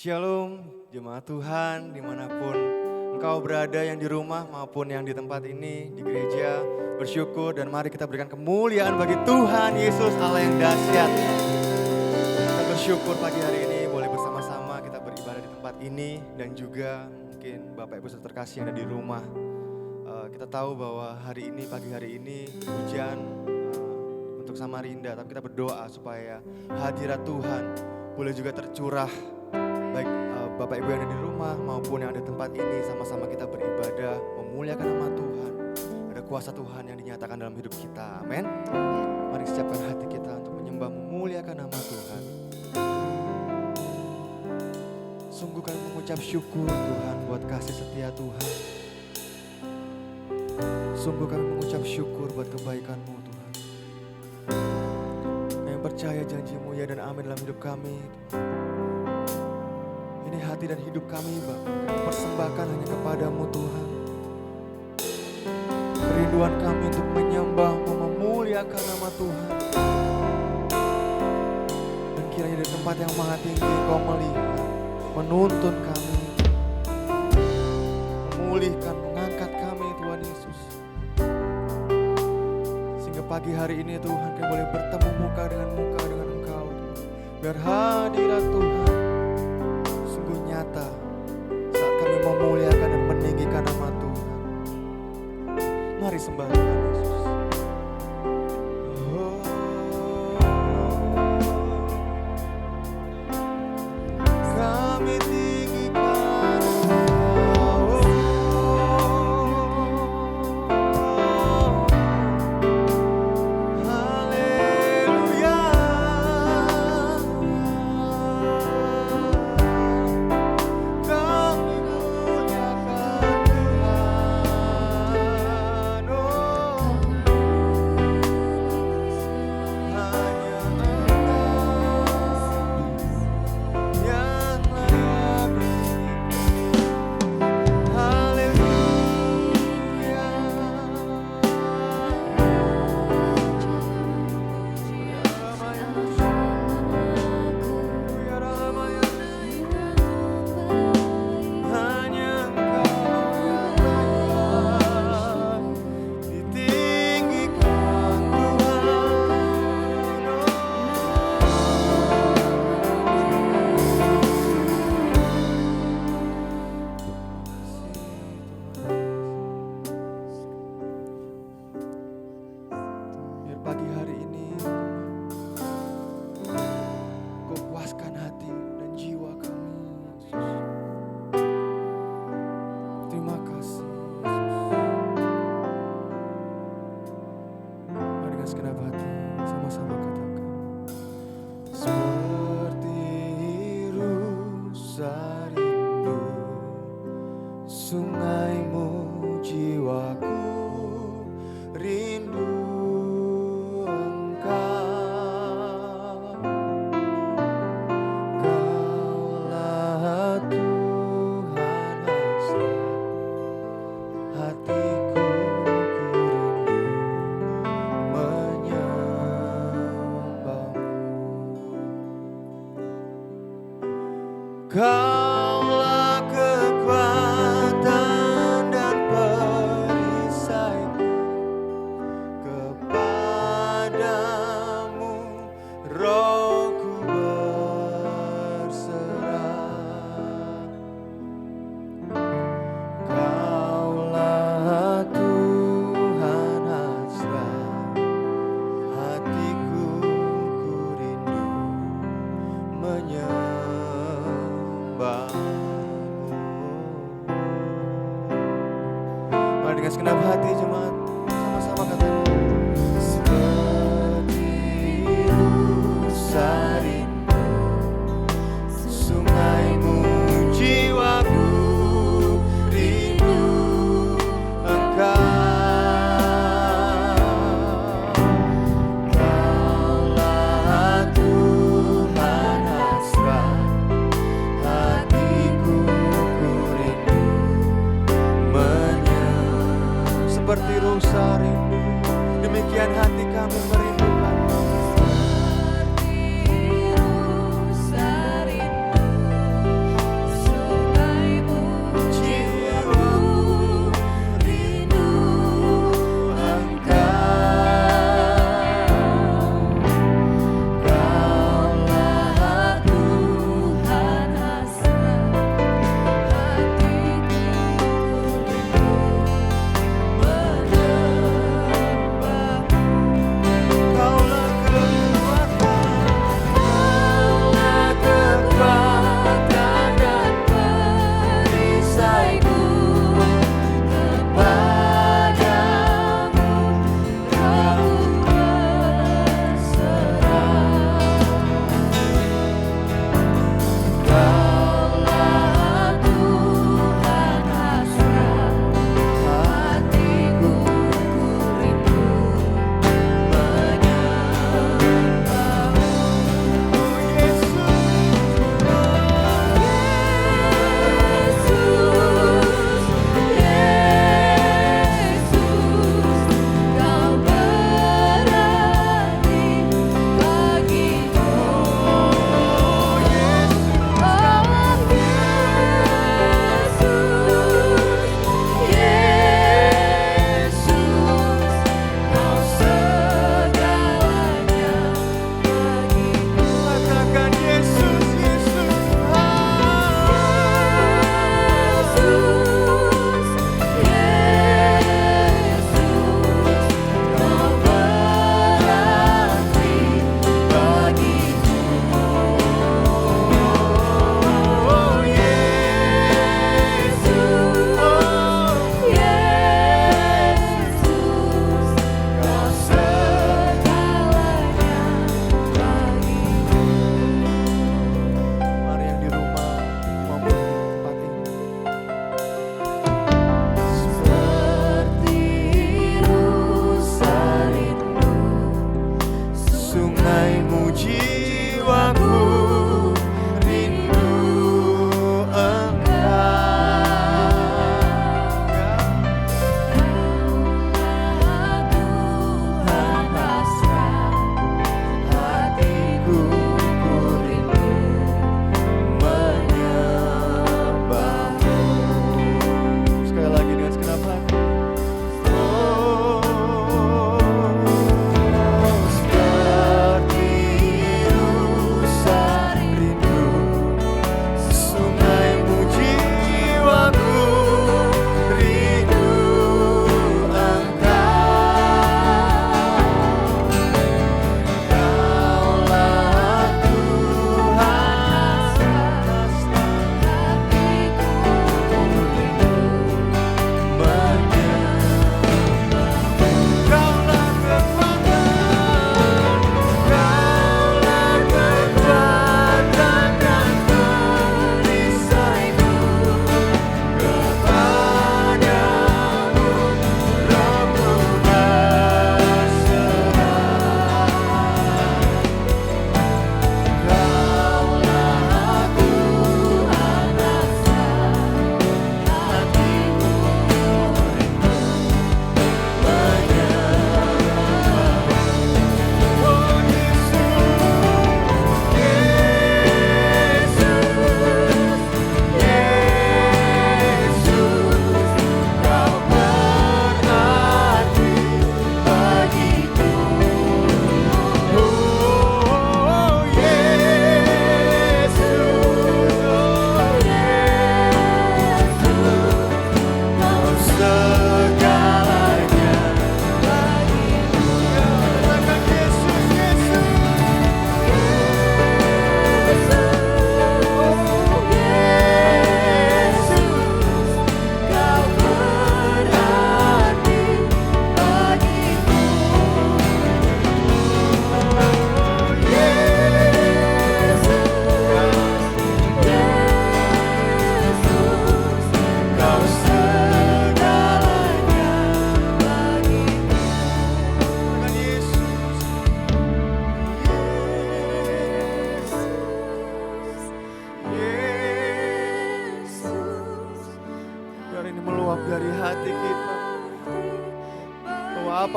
Shalom, jemaat Tuhan dimanapun engkau berada, yang di rumah maupun yang di tempat ini, di gereja. Bersyukur dan mari kita berikan kemuliaan bagi Tuhan Yesus Allah yang dahsyat. Kita bersyukur pagi hari ini boleh bersama-sama kita beribadah di tempat ini. Dan juga mungkin Bapak Ibu saudara terkasih yang ada di rumah. Kita tahu bahwa hari ini, pagi hari ini hujan untuk Samarinda. Tapi kita berdoa supaya hadirat Tuhan boleh juga tercurah. Baik Bapak Ibu yang ada di rumah maupun yang ada di tempat ini, sama-sama kita beribadah, memuliakan nama Tuhan. Ada kuasa Tuhan yang dinyatakan dalam hidup kita, amin. Mari siapkan hati kita untuk menyembah, memuliakan nama Tuhan. Sungguh kami mengucap syukur Tuhan buat kasih setia Tuhan. Sungguh kami mengucap syukur buat kebaikan-Mu Tuhan. Kami percaya janji-Mu ya dan amin dalam hidup kami Tuhan. Ini hati dan hidup kami Bapa, persembahkan hanya kepadamu Tuhan. Kerinduan kami untuk menyembah, memuliakan nama Tuhan. Dan kiranya di tempat yang maha tinggi Kau melihat, menuntun kami, memulihkan, mengangkat kami Tuhan Yesus. Sehingga pagi hari ini Tuhan kami boleh bertemu muka dengan Engkau Tuhan. Biar hadirat Tuhan nyata saat kami memuliakan dan meninggikan nama Tuhan. Mari sembah Tuhan Yesus. Kami tinggikan Engkau. Haleluya. Pagi hari ini Kau puaskan hati dan jiwa kami Yesus. Terima kasih Yesus. Mari dengan segenap hati sama-sama katakan, seperti rusa rindu sungaimu, jiwaku rindu. Kaulah kekuatan dan perisaiku, kepadamu rohku berserah. Kaulah Tuhan hasrat hatiku, ku rindu menyembah. Mari dengan segenap hati jemaat sama-sama katakan, seperti rusa rindu sungaimu, jiwaku rindu Engkau. Kaulah Tuhan hasrat hatiku, ku rindu menyembah. Seperti rusa rindu, demikian hati kami merindukan. Seperti rusa rindu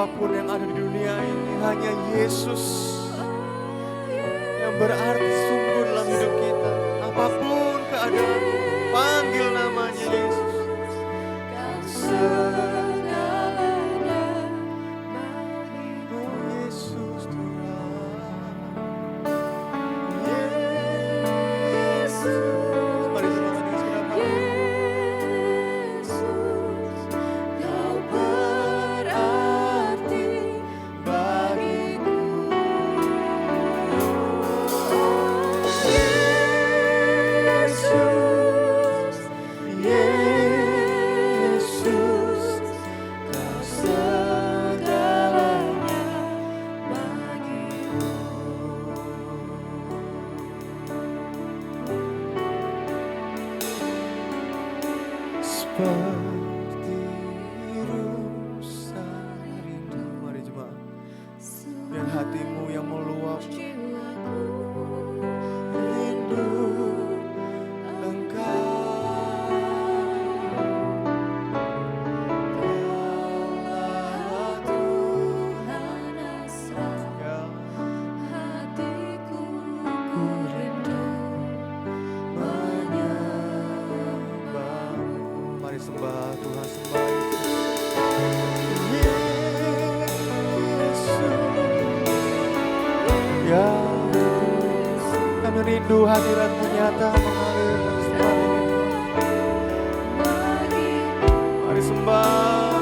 apapun yang ada di dunia ini, hanya Yesus yang berarti sungguh dalam hidup kita. Apapun keadaan, panggil namanya Yesus. Seperti rusa rindu. Mari jemaat, biar hatimu yang meluap rindu Engkau. Kaulah Tuhan asal hatiku, ku rindu menyembahmu. Mari sembah Tuhan, sembah Yesus. Ya, kami rindu hadirat-Mu nyata mengalir. Mari sembah.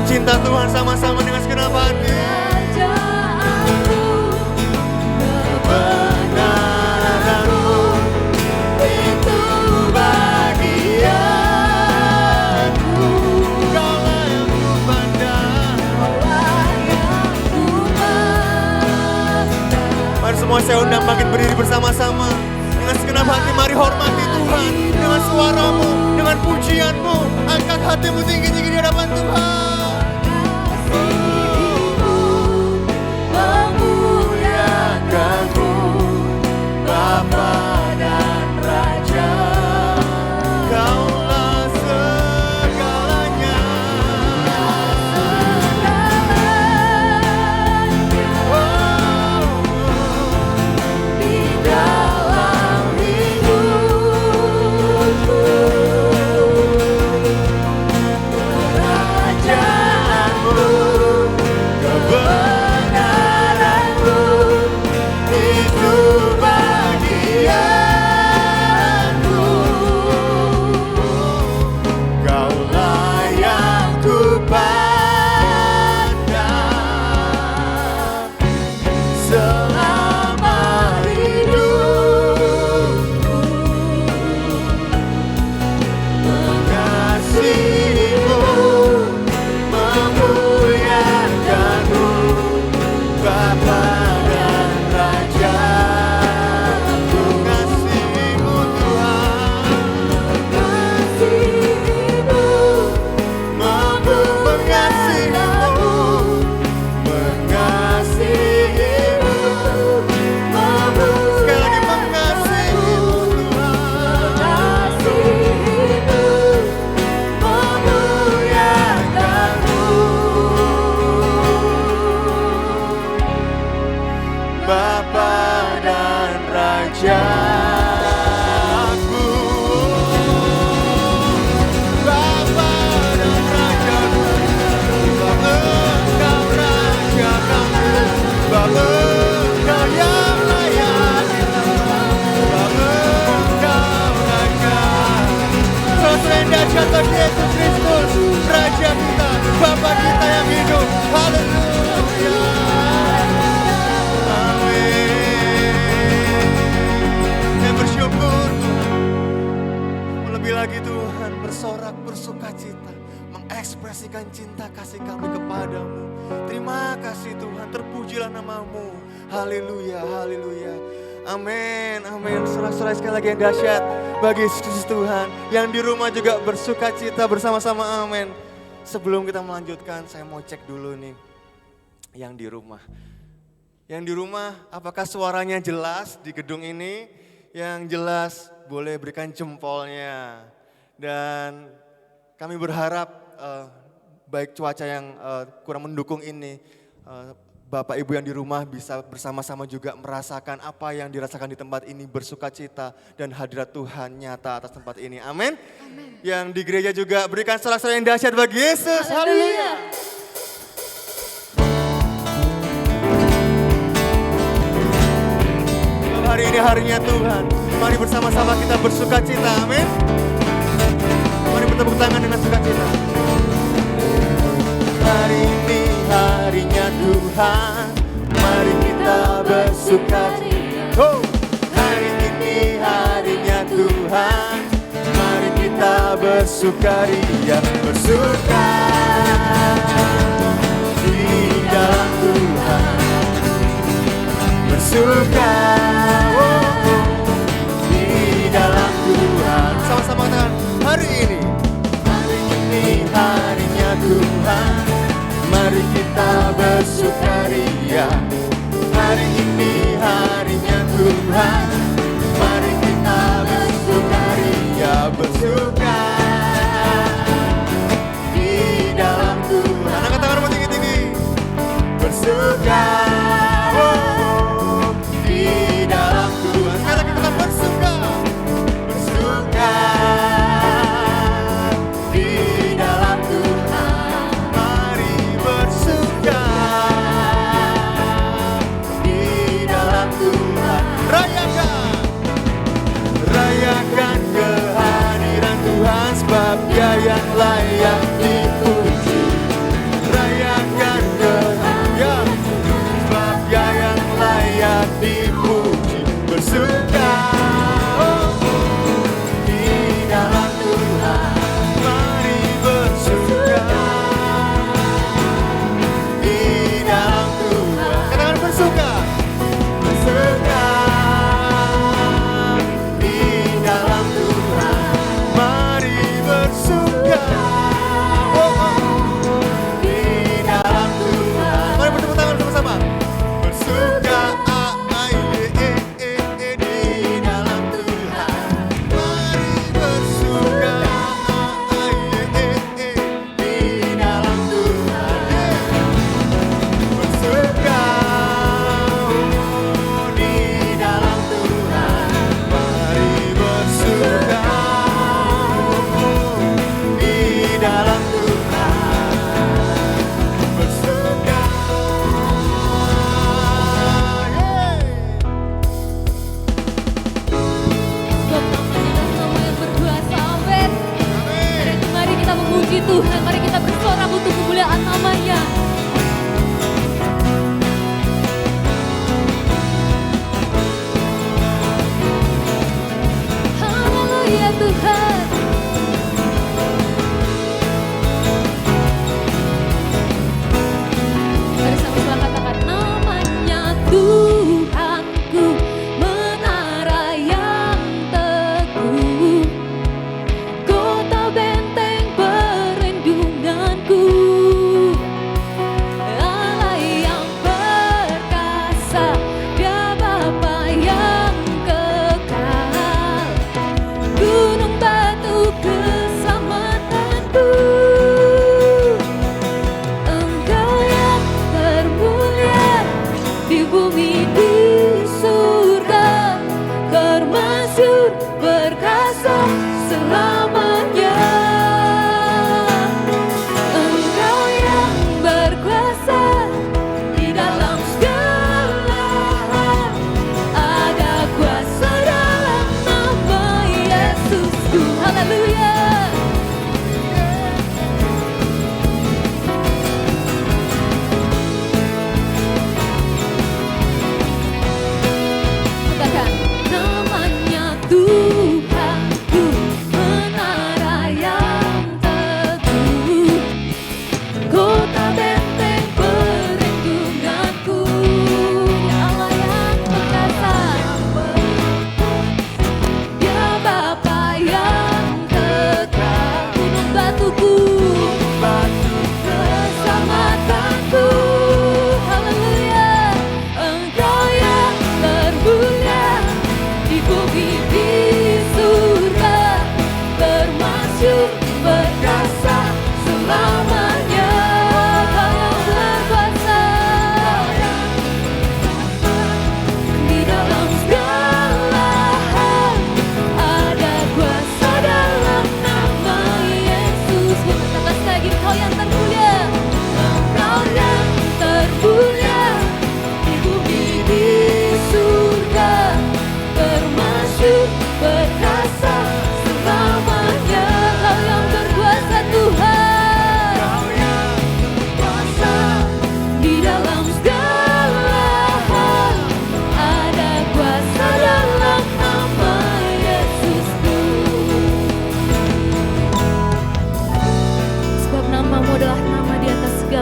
cinta Tuhan sama-sama dengan segenap hati. Kebenaran-Mu itu bagianku. Kaulah yang ku pandang. Mari semua saya undang bangkit berdiri bersama-sama. Dengan segenap hati mari hormati Tuhan. Dengan suaramu, dengan pujianmu. Angkat hatimu tinggi-tinggi di hadapan Tuhan. Memuliakan-Mu, Bapa dan Raja. Kaulah segalanya. Di dalam hidupku, kerajaanmu, kebenaranmu itu bagianku. Kaulah yang ku pandang selama hidupku. Mengasihimu, memuliakan-Mu, Bapa dan Raja. Mengasihimu Tuhan, mengasihimu, mengasihimu, mengasihimu, sekali lagi mengasihimu Tuhan, mengasihimu, memuliakan-Mu, Bapa dan Rajaku. Bapa dan Rajaku, Bapa Engkau Raja kami, Bapa Engkau yang layak kita, Bapa Engkau Raja. Saudara dahsyat bagi Yesus Kristus, Raja kita, Bapa kita yang hidup. Haleluya. Amin. Saya bersyukur Tuhan, lebih lagi Tuhan bersorak bersukacita, mengekspresikan cinta kasih kami kepadamu. Terima kasih Tuhan, terpujilah nama-Mu. Haleluya, haleluya. Amin, amin. Saudara-saudara sekali lagi yang dahsyat bagi Yesus Kristus Tuhan. Yang di rumah juga bersukacita bersama-sama, amin. Sebelum kita melanjutkan, saya mau cek dulu nih yang di rumah. Yang di rumah, apakah suaranya jelas di gedung ini? Yang jelas boleh berikan jempolnya. Dan kami berharap baik cuaca yang kurang mendukung ini, Bapak Ibu yang di rumah bisa bersama-sama juga merasakan apa yang dirasakan di tempat ini, bersukacita dan hadirat Tuhan nyata atas tempat ini. Amin. Yang di gereja juga berikan sorak-sorai yang dahsyat bagi Yesus. Haleluya. Hari ini harinya Tuhan. Mari bersama-sama kita bersukacita. Amin. Mari bertepuk tangan dengan sukacita. Hari ini harinya Tuhan. Mari kita bersukacita. Oh. Hari ini harinya Tuhan. Mari kita bersukaria, bersuka di dalam Tuhan. Bersuka di dalam Tuhan. Sama-sama katakan, hari ini harinya Tuhan. Mari kita bersukaria. Hari ini harinya Tuhan. Mari kita bersukaria, bersuka di dalam Tuhan. Angkat tanganmu tinggi-tinggi. Bersuka di dalam Tuhan. Sekali lagi kita bersuka. Bersuka di dalam Tuhan. Mari bersuka di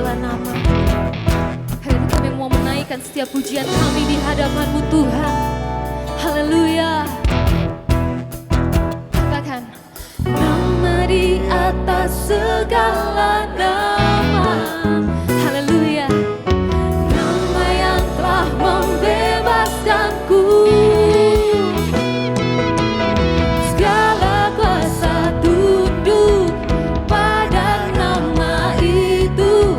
segala nama. Hari ini kami mau menaikkan setiap pujian kami di hadapan-Mu Tuhan. Haleluya. Katakan, nama di atas segala nama. Haleluya. Nama yang telah membebaskanku. Segala kuasa tunduk pada nama itu.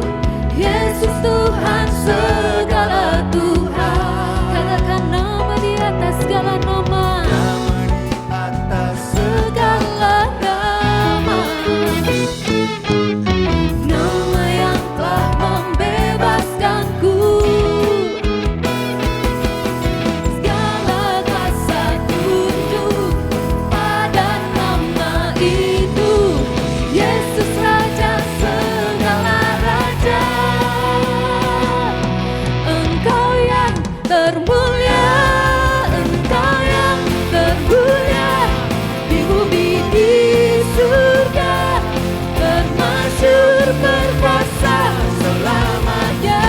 Yesus Tuhan segala Tuhan. Katakan nama di atas segala nama. Nama di atas Segala nama. Nama yang telah membebaskanku. Segala kuasa tunduk pada nama itu. Yesus Raja segala raja. Engkau yang termulia, Engkau yang termulia di bumi di surga, termasyhur berkuasa selamanya.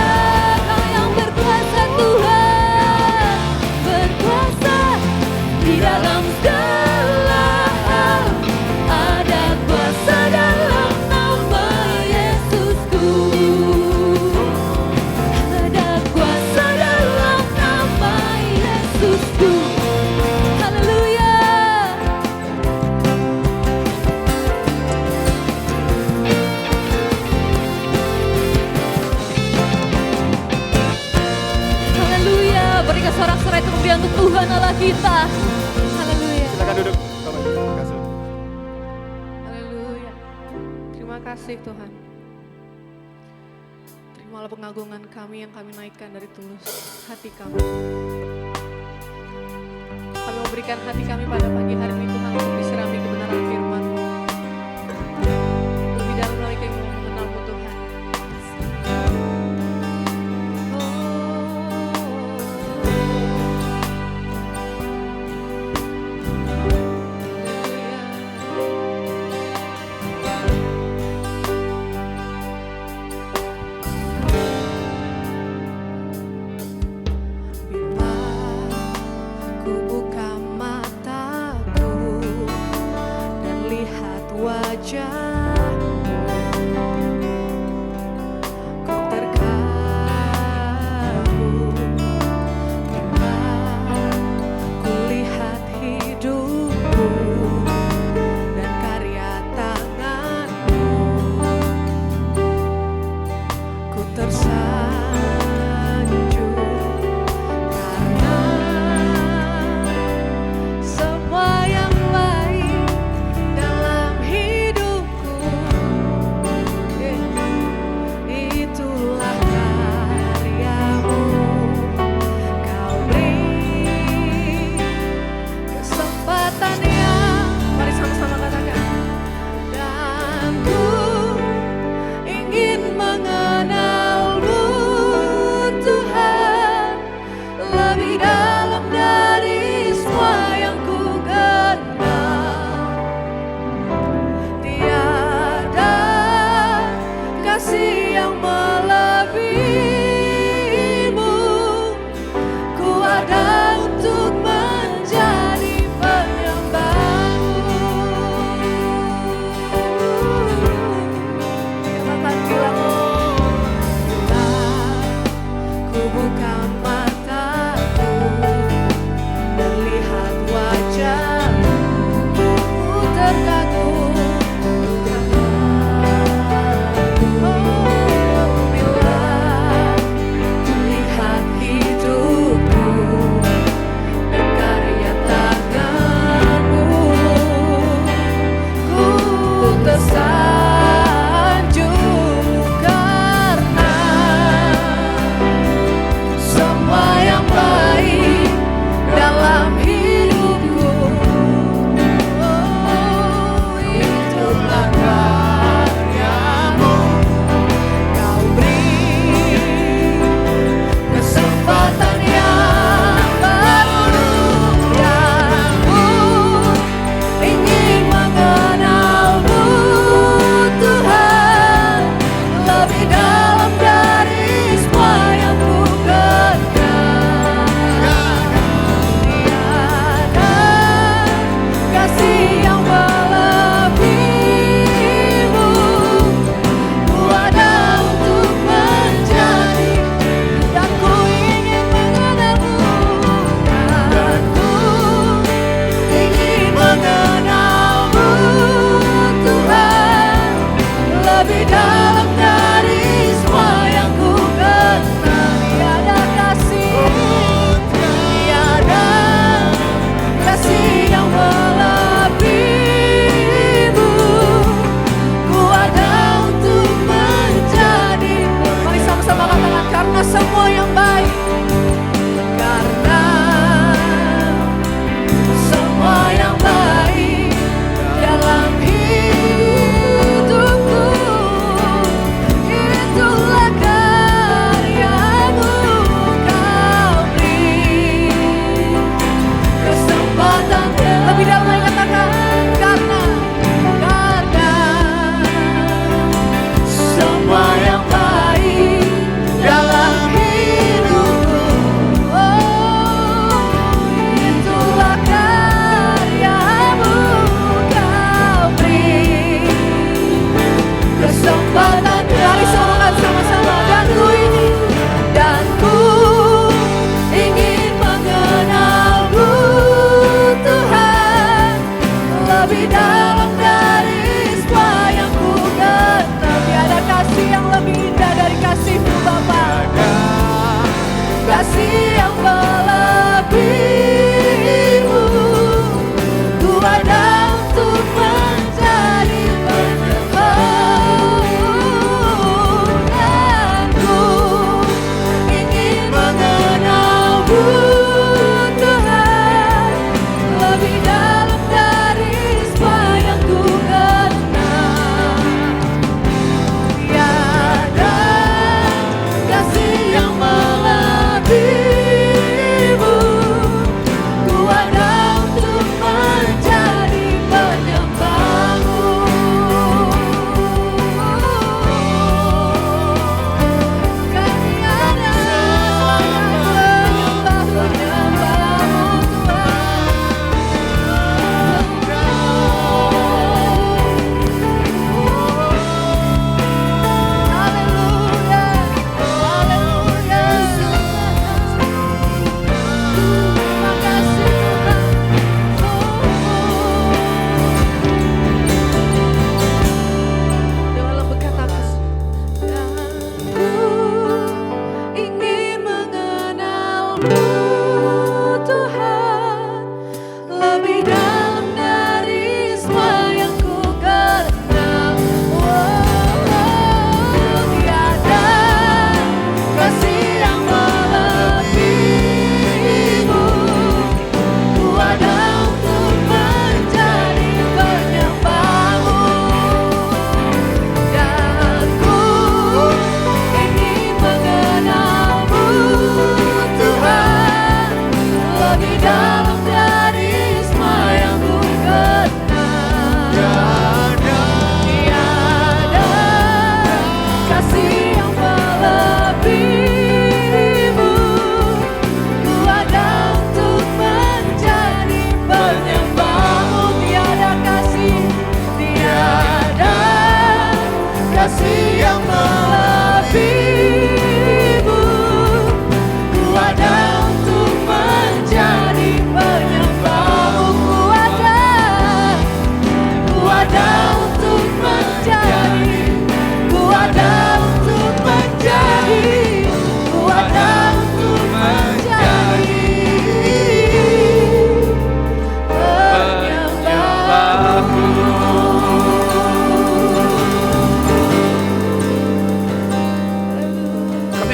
Kau yang berkuasa Tuhan, berkuasa di dalam segala hal. Ada kuasa dalam nama Yesusku. Ada kuasa dalam nama Yesusku. Haleluya. Haleluya. Berikan sorak-sorai kemuliaan untuk Tuhan Allah kita. Haleluya. Silakan duduk. Bapak Ibu, terima kasih. Haleluya. Terima kasih Tuhan. Terimalah pengagungan kami yang kami naikkan dari tulus hati kami. Kami memberikan hati kami pada pagi hari ini Tuhan untuk disirami kebenaran firman-Mu. Lebih dalam lagi kami mau mengenal-Mu Tuhan. Bila ku buka mataku dan lihat wajah-Mu, ku terkagum. Bila ku lihat hidupku dan karya tangan-Mu, ku tersanjung. Karena semua yang baik dalam hidupku, itulah karya-Mu. Kau beri kesempatan yang, mari sama-sama katakan, dan ku ingin mengenal-Mu.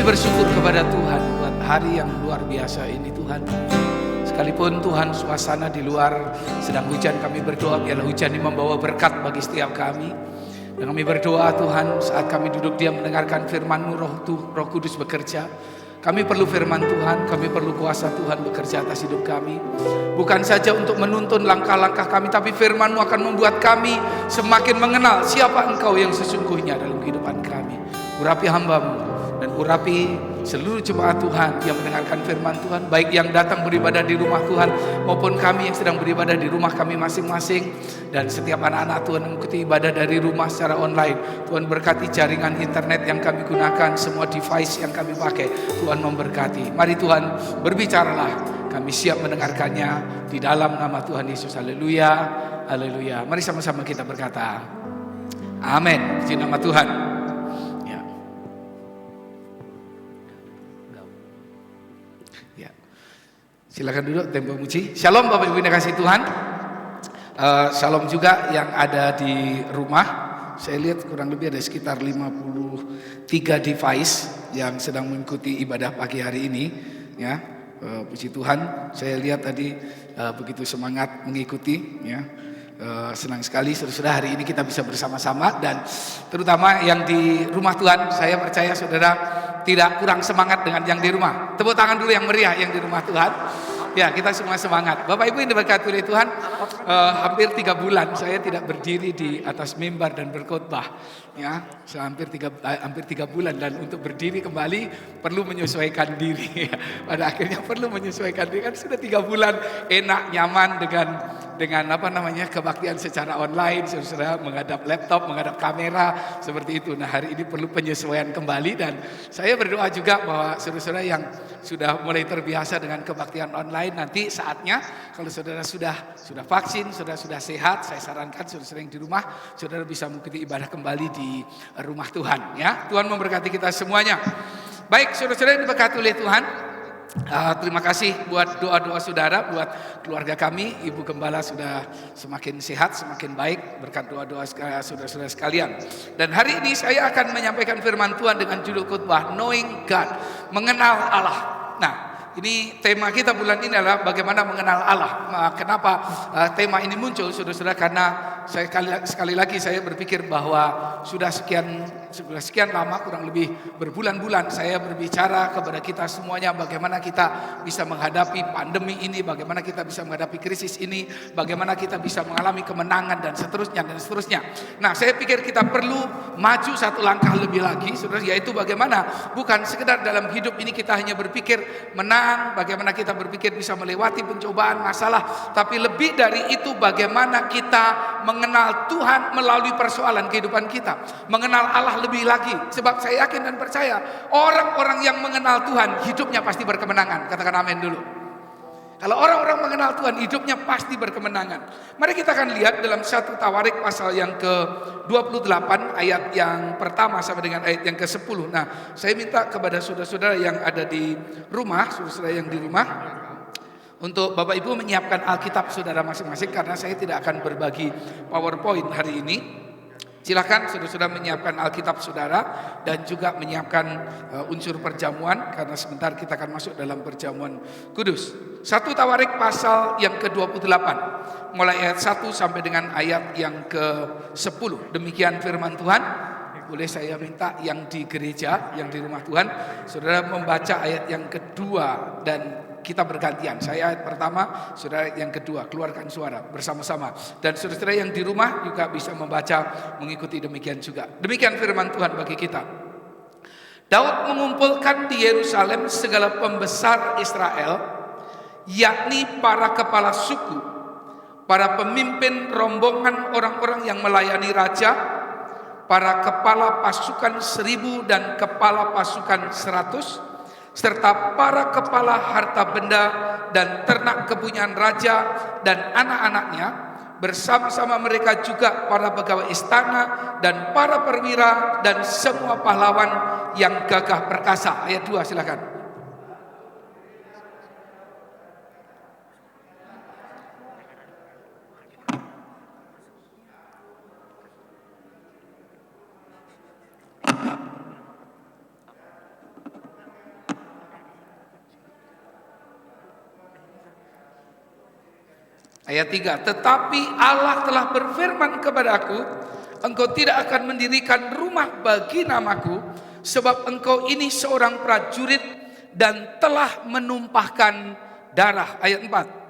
bersyukur kepada Tuhan buat hari yang luar biasa ini Tuhan. Sekalipun Tuhan suasana di luar sedang hujan, kami berdoa biarlah hujan ini membawa berkat bagi setiap kami. Dan kami berdoa Tuhan saat kami duduk diam mendengarkan firman-Mu, Roh Kudus bekerja. Kami perlu firman Tuhan, kami perlu kuasa Tuhan bekerja atas hidup kami. Bukan saja untuk menuntun langkah-langkah kami, tapi firman-Mu akan membuat kami semakin mengenal siapa Engkau yang sesungguhnya dalam kehidupan kami. Urapi hamba-Mu dan urapi seluruh jemaat Tuhan yang mendengarkan firman Tuhan, baik yang datang beribadah di rumah Tuhan maupun kami yang sedang beribadah di rumah kami masing-masing, dan setiap anak-anak Tuhan yang mengikuti ibadah dari rumah secara online. Tuhan berkati jaringan internet yang kami gunakan, semua device yang kami pakai, Tuhan memberkati. Mari Tuhan berbicaralah, kami siap mendengarkannya di dalam nama Tuhan Yesus. Haleluya, haleluya. Mari sama-sama kita berkata amin, puji nama Tuhan. Silakan duduk, tempo muji. Shalom Bapak Ibu yang dikasihi Tuhan. Shalom juga yang ada di rumah. Saya lihat kurang lebih ada sekitar 53 device yang sedang mengikuti ibadah pagi hari ini. Ya, puji Tuhan. Saya lihat tadi begitu semangat mengikuti. Ya, senang sekali saudara hari ini kita bisa bersama-sama, dan terutama yang di rumah Tuhan. Saya percaya saudara tidak kurang semangat dengan yang di rumah. Tepuk tangan dulu yang meriah yang di rumah Tuhan. Ya, kita semua semangat. Bapak Ibu yang diberkati oleh Tuhan, hampir 3 bulan saya tidak berdiri di atas mimbar dan berkhotbah. Ya, hampir 3 bulan, dan untuk berdiri kembali perlu menyesuaikan diri. Pada akhirnya perlu menyesuaikan diri, kan sudah 3 bulan enak, nyaman dengan kebaktian secara online, saudara menghadap laptop, menghadap kamera seperti itu. Nah, hari ini perlu penyesuaian kembali, dan saya berdoa juga bahwa saudara-saudara yang sudah mulai terbiasa dengan kebaktian online, nanti saatnya kalau saudara sudah vaksin, saudara sudah sehat, saya sarankan saudara yang di rumah, saudara bisa mengikuti ibadah kembali di rumah Tuhan. Ya, Tuhan memberkati kita semuanya. Baik, saudara-saudara yang diberkati oleh Tuhan. Terima kasih buat doa-doa saudara, buat keluarga kami. Ibu Gembala sudah semakin sehat, semakin baik berkat doa-doa saudara-saudara sekalian. Dan hari ini saya akan menyampaikan firman Tuhan dengan judul khotbah Knowing God, mengenal Allah. Nah, ini tema kita bulan ini adalah bagaimana mengenal Allah. Kenapa tema ini muncul, saudara-saudara? Karena saya sekali lagi saya berpikir bahwa sudah sekian lama, kurang lebih berbulan-bulan saya berbicara kepada kita semuanya bagaimana kita bisa menghadapi pandemi ini, bagaimana kita bisa menghadapi krisis ini, bagaimana kita bisa mengalami kemenangan dan seterusnya. Nah, saya pikir kita perlu maju satu langkah lebih lagi, saudara, yaitu bagaimana bukan sekedar dalam hidup ini kita hanya berpikir menang, bagaimana kita berpikir bisa melewati pencobaan, masalah, tapi lebih dari itu bagaimana kita mengenal Tuhan melalui persoalan kehidupan kita, mengenal Allah lebih lagi. Sebab saya yakin dan percaya orang-orang yang mengenal Tuhan hidupnya pasti berkemenangan. Katakan amin dulu. Kalau orang-orang mengenal Tuhan hidupnya pasti berkemenangan. Mari kita akan lihat dalam 1 Tawarik pasal yang ke-28 ayat yang pertama sampai dengan ayat yang ke-10. Nah, saya minta kepada saudara-saudara yang ada di rumah, saudara-saudara yang di rumah, untuk Bapak Ibu menyiapkan Alkitab saudara masing-masing, karena saya tidak akan berbagi PowerPoint hari ini. Silakan saudara-saudara menyiapkan Alkitab saudara dan juga menyiapkan unsur perjamuan, karena sebentar kita akan masuk dalam perjamuan kudus. 1 Tawarik pasal yang ke-28 mulai ayat 1 sampai dengan ayat yang ke-10. Demikian firman Tuhan. Boleh saya minta yang di gereja, yang di rumah Tuhan, saudara membaca ayat yang kedua dan kita bergantian. Saya ayat pertama, saudara yang kedua. Keluarkan suara bersama-sama. Dan saudara yang di rumah juga bisa membaca, mengikuti demikian juga. Demikian firman Tuhan bagi kita. Daud mengumpulkan di Yerusalem segala pembesar Israel, yakni para kepala suku, para pemimpin rombongan orang-orang yang melayani raja, para kepala pasukan 1000 dan kepala pasukan 100, serta para kepala harta benda dan ternak kepunyaan raja dan anak-anaknya, bersama-sama mereka juga para pegawai istana dan para perwira dan semua pahlawan yang gagah perkasa. Ayat 2 silakan. Ayat 3, tetapi Allah telah berfirman kepadaku, engkau tidak akan mendirikan rumah bagi namaku, sebab engkau ini seorang prajurit dan telah menumpahkan darah. Ayat 4.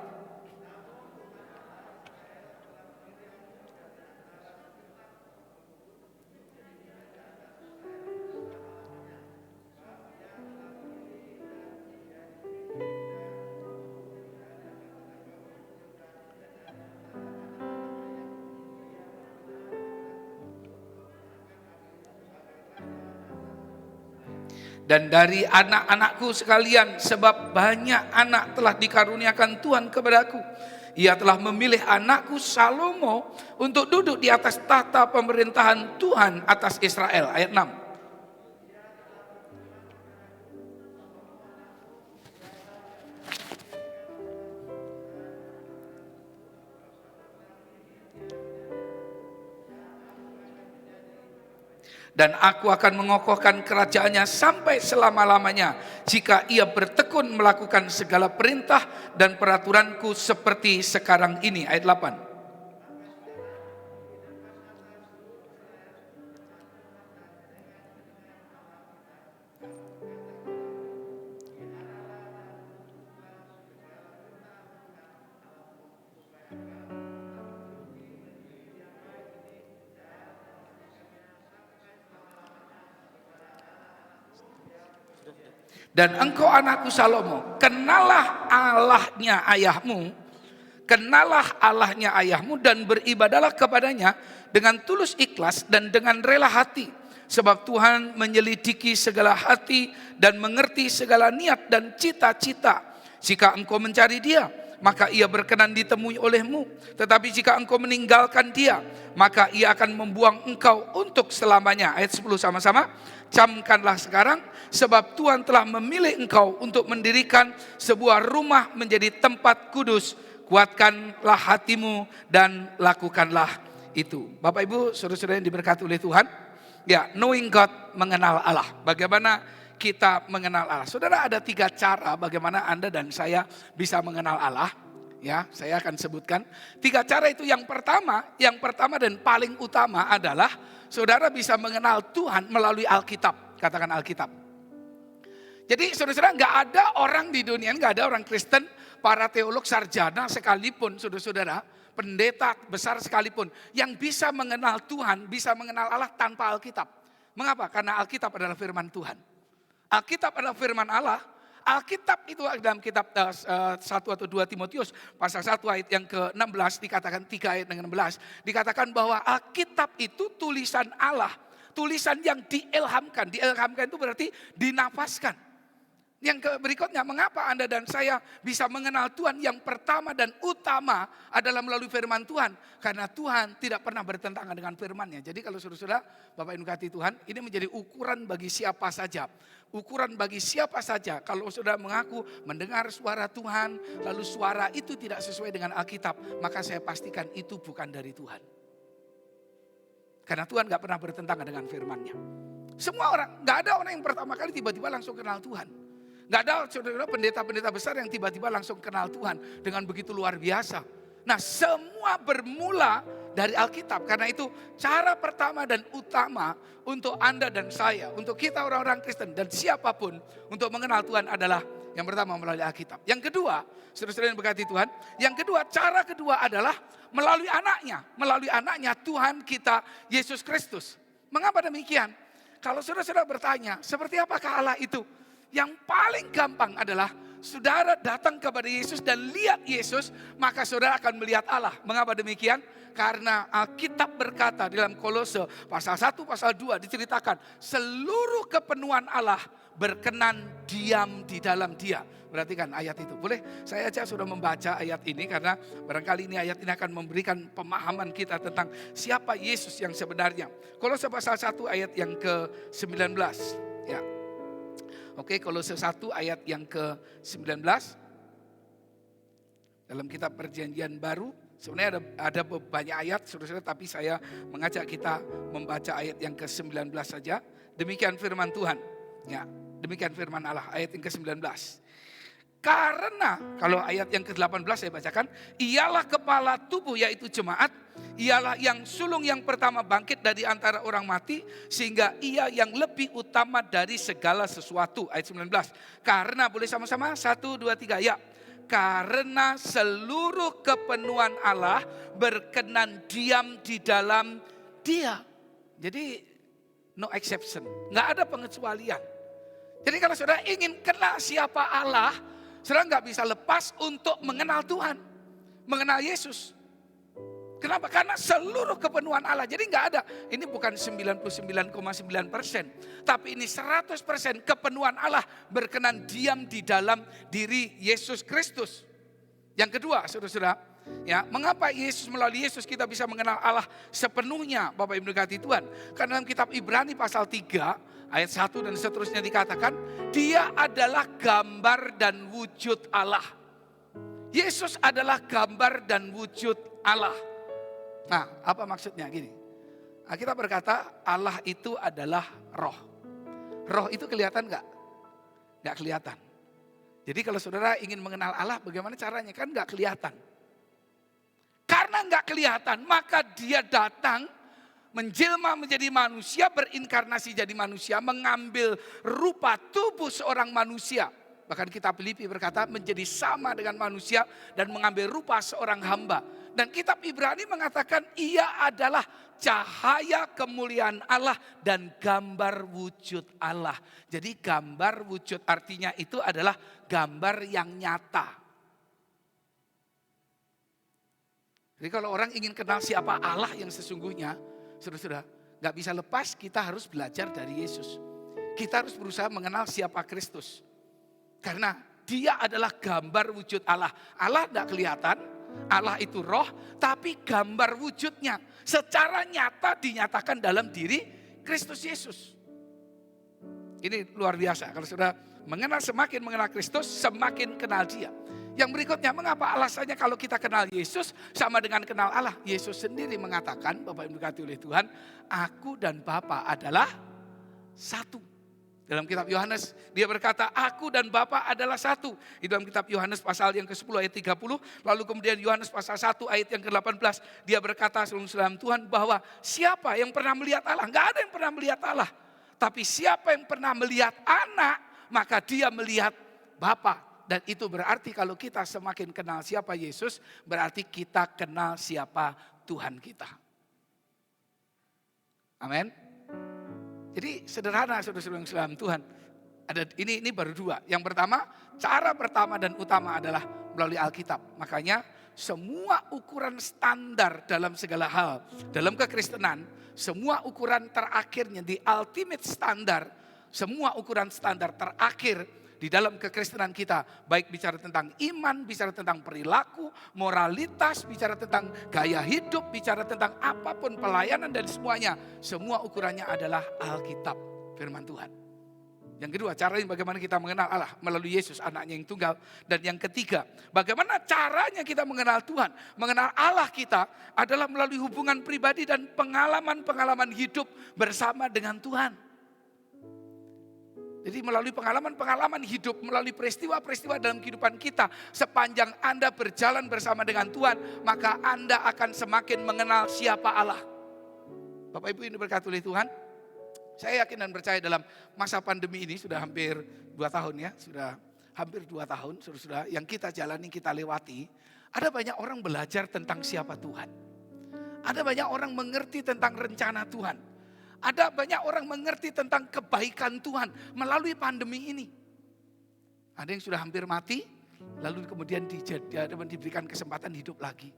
Dan dari anak-anakku sekalian, sebab banyak anak telah dikaruniakan Tuhan kepadaku. Ia telah memilih anakku Salomo untuk duduk di atas tahta pemerintahan Tuhan atas Israel. Ayat 6. Dan aku akan mengokohkan kerajaannya sampai selama-lamanya, jika ia bertekun melakukan segala perintah dan peraturanku seperti sekarang ini. Ayat 8. Dan engkau anakku Salomo, kenalah Allahnya ayahmu dan beribadalah kepadanya dengan tulus ikhlas dan dengan rela hati. Sebab Tuhan menyelidiki segala hati dan mengerti segala niat dan cita-cita. Jika engkau mencari Dia, maka Ia berkenan ditemui olehmu. Tetapi jika engkau meninggalkan Dia, maka Ia akan membuang engkau untuk selamanya. Ayat 10 sama-sama. Camkanlah sekarang, sebab Tuhan telah memilih engkau untuk mendirikan sebuah rumah menjadi tempat kudus. Kuatkanlah hatimu dan lakukanlah itu. Bapak Ibu, saudara-saudara yang diberkati oleh Tuhan. Ya, knowing God, mengenal Allah. Bagaimana kita mengenal Allah? Saudara, ada 3 cara bagaimana Anda dan saya bisa mengenal Allah. Ya, saya akan sebutkan 3 cara itu. Yang pertama dan paling utama adalah saudara bisa mengenal Tuhan melalui Alkitab. Katakan Alkitab. Jadi saudara-saudara, nggak ada orang di dunia, nggak ada orang Kristen, para teolog sarjana sekalipun, saudara-saudara, pendeta besar sekalipun, yang bisa mengenal Tuhan, bisa mengenal Allah tanpa Alkitab. Mengapa? Karena Alkitab adalah firman Tuhan. Alkitab adalah firman Allah. Alkitab itu dalam kitab 1 atau 2 Timotius pasal 1 ayat yang ke-16 dikatakan 3 ayat yang ke-16 dikatakan bahwa Alkitab itu tulisan Allah, tulisan yang diilhamkan. Diilhamkan itu berarti dinafaskan. Yang berikutnya, mengapa Anda dan saya bisa mengenal Tuhan? Yang pertama dan utama adalah melalui firman Tuhan. Karena Tuhan tidak pernah bertentangan dengan firman-Nya. Jadi kalau saudara-saudara, Bapak Ibu dikasihi Tuhan, ini menjadi ukuran bagi siapa saja. Ukuran bagi siapa saja. Kalau saudara mengaku mendengar suara Tuhan, lalu suara itu tidak sesuai dengan Alkitab, maka saya pastikan itu bukan dari Tuhan. Karena Tuhan gak pernah bertentangan dengan firman-Nya. Semua orang, gak ada orang yang pertama kali tiba-tiba langsung kenal Tuhan. Gak ada saudara pendeta-pendeta besar yang tiba-tiba langsung kenal Tuhan dengan begitu luar biasa. Nah, semua bermula dari Alkitab. Karena itu cara pertama dan utama untuk Anda dan saya, untuk kita orang-orang Kristen dan siapapun untuk mengenal Tuhan adalah yang pertama melalui Alkitab. Yang kedua, saudara-saudara yang berkati Tuhan, yang kedua, cara kedua adalah melalui anaknya. Melalui anaknya Tuhan kita Yesus Kristus. Mengapa demikian? Kalau saudara-saudara bertanya, seperti apakah Allah itu? Yang paling gampang adalah saudara datang kepada Yesus dan lihat Yesus, maka saudara akan melihat Allah. Mengapa demikian? Karena Alkitab berkata dalam Kolose pasal 1, pasal 2 diceritakan seluruh kepenuhan Allah berkenan diam di dalam Dia. Perhatikan ayat itu. Boleh saya aja sudah membaca ayat ini karena barangkali ini ayat ini akan memberikan pemahaman kita tentang siapa Yesus yang sebenarnya. Kolose pasal 1 ayat yang ke-19. Ya. Oke, Kolose 1 ayat yang ke-19. Dalam kitab Perjanjian Baru, sebenarnya ada banyak ayat, saudara-saudara, tapi saya mengajak kita membaca ayat yang ke-19 saja. Demikian firman Tuhan. Ya, demikian firman Allah, ayat yang ke-19. Karena, kalau ayat yang ke-18 saya bacakan, ialah kepala tubuh yaitu jemaat, ialah yang sulung yang pertama bangkit dari antara orang mati, sehingga ia yang lebih utama dari segala sesuatu. Ayat 19, karena boleh sama-sama, 1, 2, 3, ya. Karena seluruh kepenuhan Allah berkenan diam di dalam Dia. Jadi no exception, nggak ada pengecualian. Jadi kalau saudara ingin kenal siapa Allah, saudara nggak bisa lepas untuk mengenal Tuhan, mengenal Yesus. Kenapa? Karena seluruh kepenuhan Allah. Jadi nggak ada, ini bukan 99,9%, tapi ini 100% kepenuhan Allah berkenan diam di dalam diri Yesus Kristus. Yang kedua, saudara-saudara, ya, mengapa melalui Yesus kita bisa mengenal Allah sepenuhnya, Bapak Ibu diberkati Tuhan? Karena dalam kitab Ibrani pasal 3 ayat 1 dan seterusnya dikatakan, Dia adalah gambar dan wujud Allah. Yesus adalah gambar dan wujud Allah. Nah, apa maksudnya? Gini, kita berkata Allah itu adalah roh. Roh itu kelihatan nggak? Nggak kelihatan. Jadi kalau saudara ingin mengenal Allah, bagaimana caranya? Kan nggak kelihatan. Karena nggak kelihatan, maka Dia datang menjelma menjadi manusia, berinkarnasi jadi manusia, mengambil rupa tubuh seorang manusia. Bahkan kitab Filipi berkata menjadi sama dengan manusia dan mengambil rupa seorang hamba. Dan kitab Ibrani mengatakan ia adalah cahaya kemuliaan Allah dan gambar wujud Allah. Jadi gambar wujud artinya itu adalah gambar yang nyata. Jadi kalau orang ingin kenal siapa Allah yang sesungguhnya, saudara-saudara, gak bisa lepas kita harus belajar dari Yesus. Kita harus berusaha mengenal siapa Kristus. Karena Dia adalah gambar wujud Allah. Allah gak kelihatan, Allah itu roh, tapi gambar wujudnya secara nyata dinyatakan dalam diri Kristus Yesus. Ini luar biasa. Kalau sudah semakin mengenal Kristus, semakin kenal Dia. Yang berikutnya, mengapa alasannya kalau kita kenal Yesus sama dengan kenal Allah? Yesus sendiri mengatakan, Bapak Ibu diberkati oleh Tuhan, aku dan Bapa adalah satu. Dalam kitab Yohanes dia berkata, aku dan Bapa adalah satu. Di dalam kitab Yohanes pasal yang ke-10 ayat 30. Lalu kemudian Yohanes pasal 1 ayat yang ke-18. Dia berkata dalam Tuhan bahwa siapa yang pernah melihat Allah? Enggak ada yang pernah melihat Allah. Tapi siapa yang pernah melihat anak, maka dia melihat Bapa. Dan itu berarti kalau kita semakin kenal siapa Yesus, berarti kita kenal siapa Tuhan kita. Amin. Jadi sederhana saudara-saudara yang dalam Tuhan. Ini baru dua. Yang pertama, cara pertama dan utama adalah melalui Alkitab. Makanya semua ukuran standar dalam segala hal, dalam kekristenan, semua ukuran terakhirnya di ultimate standar, semua ukuran standar terakhir di dalam kekristenan kita, baik bicara tentang iman, bicara tentang perilaku, moralitas, bicara tentang gaya hidup, bicara tentang apapun pelayanan dan semuanya, semua ukurannya adalah Alkitab, firman Tuhan. Yang kedua, caranya bagaimana kita mengenal Allah melalui Yesus, anaknya yang tunggal. Dan yang ketiga, bagaimana caranya kita mengenal Tuhan, mengenal Allah kita adalah melalui hubungan pribadi dan pengalaman-pengalaman hidup bersama dengan Tuhan. Jadi melalui pengalaman-pengalaman hidup, melalui peristiwa-peristiwa dalam kehidupan kita, sepanjang Anda berjalan bersama dengan Tuhan, maka Anda akan semakin mengenal siapa Allah. Bapak Ibu ini berkati oleh Tuhan, saya yakin dan percaya dalam masa pandemi ini sudah hampir 2 tahun ya, sudah hampir 2 tahun saudara-saudara yang kita jalani, kita lewati, ada banyak orang belajar tentang siapa Tuhan. Ada banyak orang mengerti tentang rencana Tuhan. Ada banyak orang mengerti tentang kebaikan Tuhan melalui pandemi ini. Ada yang sudah hampir mati, lalu kemudian diberikan kesempatan hidup lagi.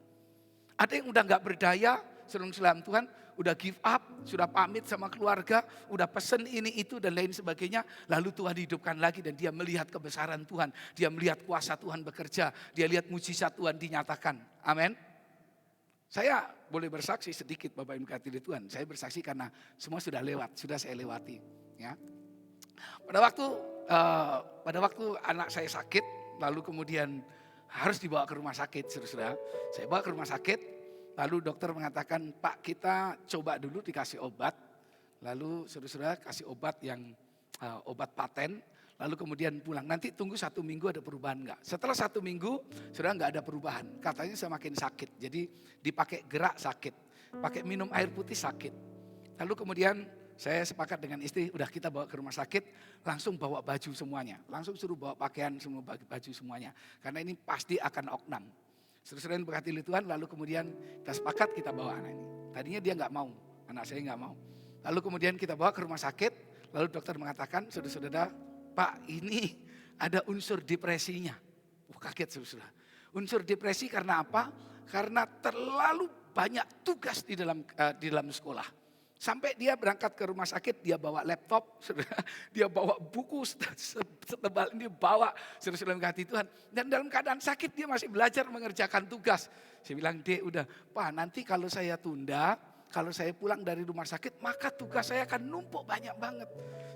Ada yang udah gak berdaya, saudara Tuhan, udah give up, sudah pamit sama keluarga, udah pesen ini itu dan lain sebagainya. Lalu Tuhan hidupkan lagi dan dia melihat kebesaran Tuhan. Dia melihat kuasa Tuhan bekerja, dia lihat mujizat Tuhan dinyatakan. Amin. Saya boleh bersaksi sedikit Bapak Ibu diberkati Tuhan. Saya bersaksi karena semua sudah lewat, sudah saya lewati. Ya. Pada waktu anak saya sakit, lalu kemudian harus dibawa ke rumah sakit, saudara. Saya bawa ke rumah sakit, lalu dokter mengatakan, Pak kita coba dulu dikasih obat. Lalu saudara kasih obat yang obat paten. Lalu kemudian pulang, nanti tunggu 1 minggu ada perubahan enggak. Setelah 1 minggu sudah enggak ada perubahan. Katanya semakin sakit, jadi dipakai gerak sakit. Pakai minum air putih sakit. Lalu kemudian saya sepakat dengan istri, udah kita bawa ke rumah sakit, langsung bawa baju semuanya. Langsung suruh bawa pakaian, semua baju semuanya. Karena ini pasti akan oknam. Saudara-saudara yang berkati Tuhan, lalu kemudian kita sepakat kita bawa anak ini. Tadinya dia enggak mau, anak saya enggak mau. Lalu kemudian kita bawa ke rumah sakit, lalu dokter mengatakan, saudara-saudara, Pak, ini ada unsur depresinya. Kaget saudara. Unsur depresi karena apa? Karena terlalu banyak tugas di dalam sekolah. Sampai dia berangkat ke rumah sakit, dia bawa laptop, saudara. Dia bawa buku setebal ini, bawa saudara-saudara mengasihi Tuhan. Dan dalam keadaan sakit dia masih belajar mengerjakan tugas. Saya bilang, Dek udah, Pak nanti kalau saya tunda, kalau saya pulang dari rumah sakit, maka tugas saya akan numpuk banyak banget.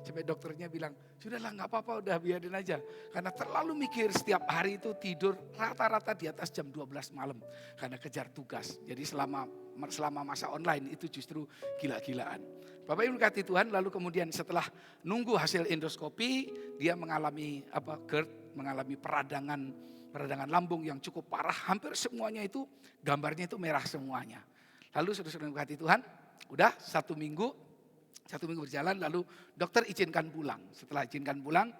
Sampai dokternya bilang, sudahlah gak apa-apa, udah biarin aja. Karena terlalu mikir, setiap hari itu tidur rata-rata di atas jam 12 malam. Karena kejar tugas. Jadi selama masa online itu justru gila-gilaan. Bapak Ibu berkati Tuhan, lalu kemudian setelah nunggu hasil endoskopi, dia mengalami GERD, mengalami peradangan lambung yang cukup parah. Hampir semuanya itu, gambarnya itu merah semuanya. Lalu saudara-saudara yang berkati Tuhan, udah 1 minggu berjalan, lalu dokter izinkan pulang. Setelah izinkan pulang,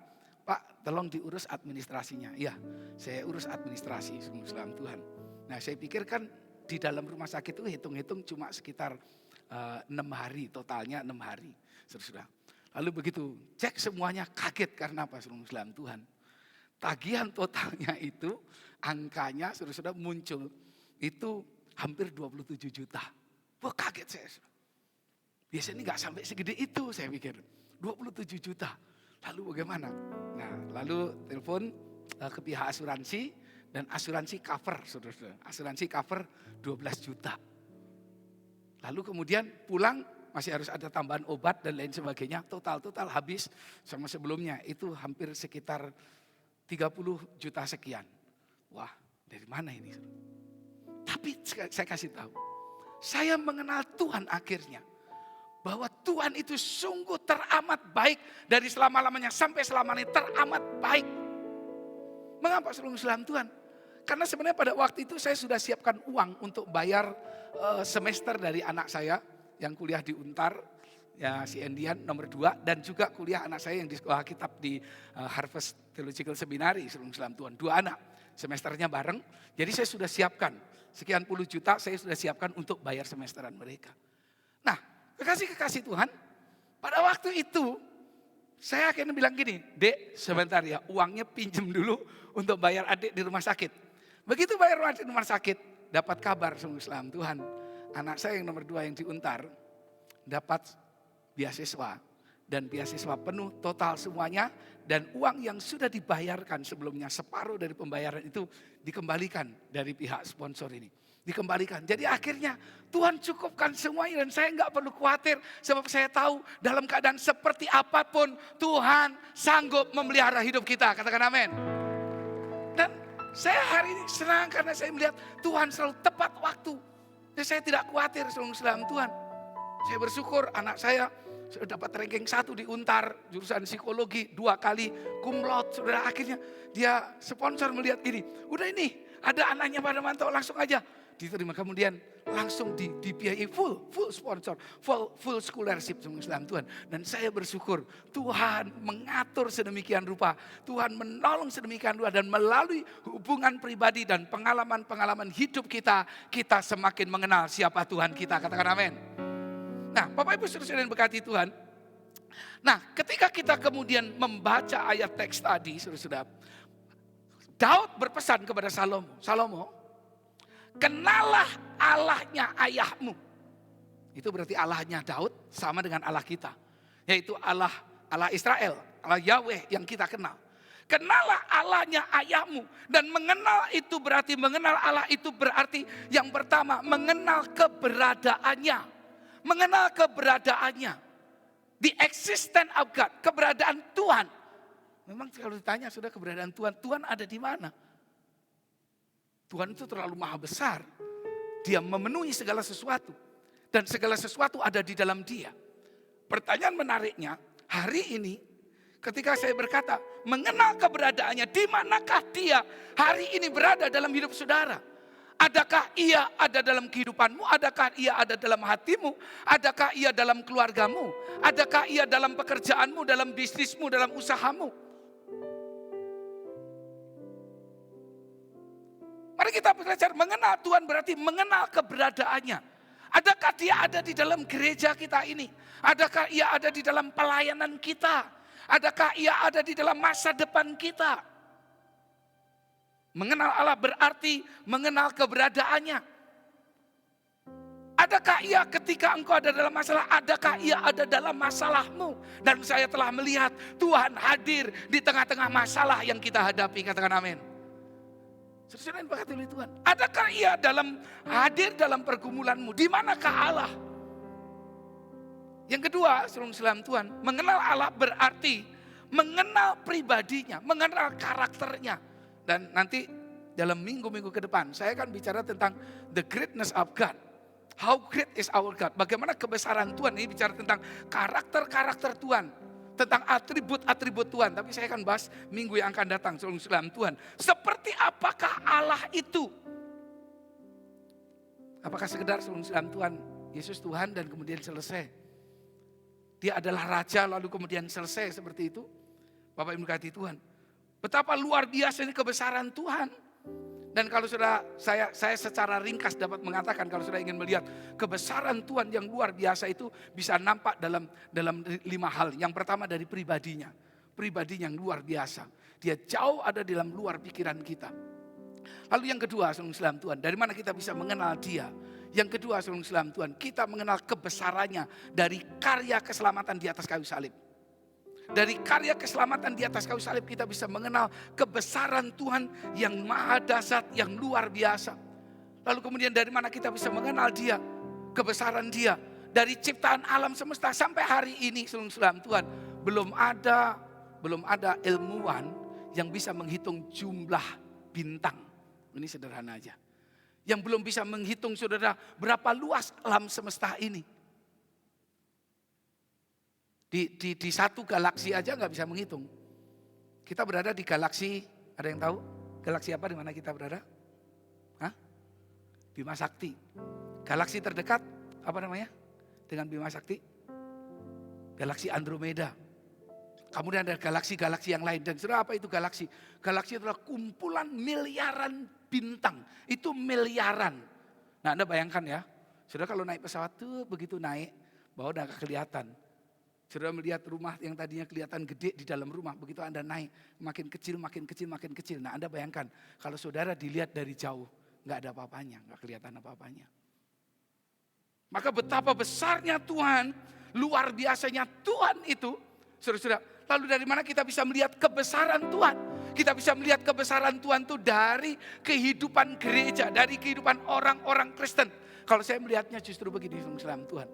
Pak tolong diurus administrasinya. Iya, saya urus administrasi, saudara Tuhan. Nah saya pikir kan di dalam rumah sakit itu hitung-hitung cuma sekitar 6 hari, totalnya 6 hari. Saudara. Lalu begitu cek semuanya kaget karena apa saudara Tuhan. Tagihan totalnya itu, angkanya saudara muncul itu hampir 27 juta. Wah kaget saya. Biasanya gak sampai segede itu saya pikir. 27 juta. Lalu bagaimana? Nah lalu telepon ke pihak asuransi. Dan asuransi cover saudara. Asuransi cover 12 juta. Lalu kemudian pulang masih harus ada tambahan obat dan lain sebagainya. Total habis sama sebelumnya. Itu hampir sekitar 30 juta sekian. Wah dari mana ini? Tapi saya kasih tahu, saya mengenal Tuhan akhirnya. Bahwa Tuhan itu sungguh teramat baik dari selama-lamanya sampai selamanya teramat baik. Mengapa saudara Tuhan? Karena sebenarnya pada waktu itu saya sudah siapkan uang untuk bayar semester dari anak saya yang kuliah di Untar. Ya si Endian nomor 2 dan juga kuliah anak saya yang di sekolah kitab di Harvest Theological Seminary saudara Tuhan. 2 anak semesternya bareng. Jadi saya sudah siapkan. Sekian puluh juta saya sudah siapkan untuk bayar semesteran mereka. Nah, kekasih Tuhan, pada waktu itu saya akhirnya bilang gini, Dek sebentar ya uangnya pinjem dulu untuk bayar adik di rumah sakit. Begitu bayar adik di rumah sakit, dapat kabar Tuhan, anak saya yang nomor 2 yang di Untar dapat beasiswa. Dan beasiswa penuh total semuanya dan uang yang sudah dibayarkan sebelumnya separuh dari pembayaran itu dikembalikan dari pihak sponsor ini. Dikembalikan. Jadi akhirnya Tuhan cukupkan semuanya dan saya nggak perlu khawatir sebab saya tahu dalam keadaan seperti apapun Tuhan sanggup memelihara hidup kita. Katakan amin. Dan saya hari ini senang karena saya melihat Tuhan selalu tepat waktu. Dan saya tidak khawatir selama Tuhan. Saya bersyukur anak saya sudah dapat ranking 1 di Untar, jurusan psikologi 2 kali cum laude. Saudara akhirnya dia sponsor melihat ini. Udah ini ada anaknya pada mantau langsung aja diterima. Kemudian langsung dibiayai full sponsor, full scholarship Islam Tuhan. Dan saya bersyukur Tuhan mengatur sedemikian rupa. Tuhan menolong sedemikian rupa dan melalui hubungan pribadi dan pengalaman-pengalaman hidup kita semakin mengenal siapa Tuhan kita. Katakan amin. Nah, Bapak Ibu saudara yang berkati Tuhan. Nah, ketika kita kemudian membaca ayat teks tadi, saudara-saudara, Daud berpesan kepada Salomo, kenalah Allahnya ayahmu. Itu berarti Allahnya Daud sama dengan Allah kita, yaitu Allah Israel, Allah Yahweh yang kita kenal. Kenalah Allahnya ayahmu. Dan mengenal itu berarti, mengenal Allah itu berarti yang pertama mengenal keberadaannya. Mengenal keberadaannya. The existence of God. Keberadaan Tuhan. Memang kalau ditanya sudah keberadaan Tuhan. Tuhan ada di mana? Tuhan itu terlalu maha besar. Dia memenuhi segala sesuatu. Dan segala sesuatu ada di dalam dia. Pertanyaan menariknya. Hari ini Ketika saya berkata, mengenal keberadaannya, di manakah dia hari ini berada dalam hidup saudara? Adakah ia ada dalam kehidupanmu? Adakah ia ada dalam hatimu? Adakah ia dalam keluargamu? Adakah ia dalam pekerjaanmu, dalam bisnismu, dalam usahamu? Mari kita belajar mengenal Tuhan berarti mengenal keberadaannya. Adakah dia ada di dalam gereja kita ini? Adakah ia ada di dalam pelayanan kita? Adakah ia ada di dalam masa depan kita? Mengenal Allah berarti mengenal keberadaannya. Adakah ia ketika engkau ada dalam masalah? Adakah ia ada dalam masalahmu? Dan saya telah melihat Tuhan hadir di tengah-tengah masalah yang kita hadapi. Katakan amin. Saudara yang berkati oleh Tuhan. Adakah ia hadir dalam pergumulanmu? Di manakah Allah? Yang kedua, saudara Tuhan, mengenal Allah berarti mengenal pribadinya, mengenal karakternya. Dan nanti dalam minggu-minggu ke depan, saya akan bicara tentang the greatness of God. How great is our God? Bagaimana kebesaran Tuhan, ini bicara tentang karakter-karakter Tuhan. Tentang atribut-atribut Tuhan. Tapi saya akan bahas minggu yang akan datang, saudara Tuhan. Seperti apakah Allah itu? Apakah sekedar saudara Tuhan, Yesus Tuhan dan kemudian selesai? Dia adalah Raja lalu kemudian selesai seperti itu. Bapak Ibu berkati Tuhan. Betapa luar biasa ini kebesaran Tuhan. Dan kalau saya secara ringkas dapat mengatakan kalau sudah ingin melihat kebesaran Tuhan yang luar biasa itu bisa nampak dalam 5 hal. Yang pertama dari pribadinya. Pribadinya yang luar biasa. Dia jauh ada dalam luar pikiran kita. Lalu yang kedua, saudara Tuhan, dari mana kita bisa mengenal Dia? Yang kedua, saudara Tuhan, kita mengenal kebesarannya dari karya keselamatan di atas kayu salib. Dari karya keselamatan di atas kayu salib kita bisa mengenal kebesaran Tuhan yang maha dahsyat, yang luar biasa. Lalu kemudian dari mana kita bisa mengenal Dia? Kebesaran Dia. Dari ciptaan alam semesta sampai hari ini, saudara Tuhan, belum ada ilmuwan yang bisa menghitung jumlah bintang. Ini sederhana aja. Yang belum bisa menghitung saudara berapa luas alam semesta ini. Di satu galaksi aja nggak bisa menghitung. Kita berada di galaksi, ada yang tahu? Galaksi apa di mana kita berada? Hah? Bima Sakti. Galaksi terdekat apa namanya? Dengan Bima Sakti? Galaksi Andromeda. Kemudian ada galaksi-galaksi yang lain. Dan saudara, apa itu galaksi? Galaksi adalah kumpulan miliaran bintang. Itu miliaran. Nah, Anda bayangkan ya. Saudara kalau naik pesawat tuh begitu naik, bawah udah gak kelihatan. Saudara melihat rumah yang tadinya kelihatan gede di dalam rumah. Begitu Anda naik, makin kecil, makin kecil, makin kecil. Nah, Anda bayangkan kalau saudara dilihat dari jauh, gak ada apa-apanya, gak kelihatan apa-apanya. Maka betapa besarnya Tuhan, luar biasanya Tuhan itu. Saudara-saudara, lalu dari mana kita bisa melihat kebesaran Tuhan? Kita bisa melihat kebesaran Tuhan itu dari kehidupan gereja, dari kehidupan orang-orang Kristen. Kalau saya melihatnya justru begini, saudara Tuhan.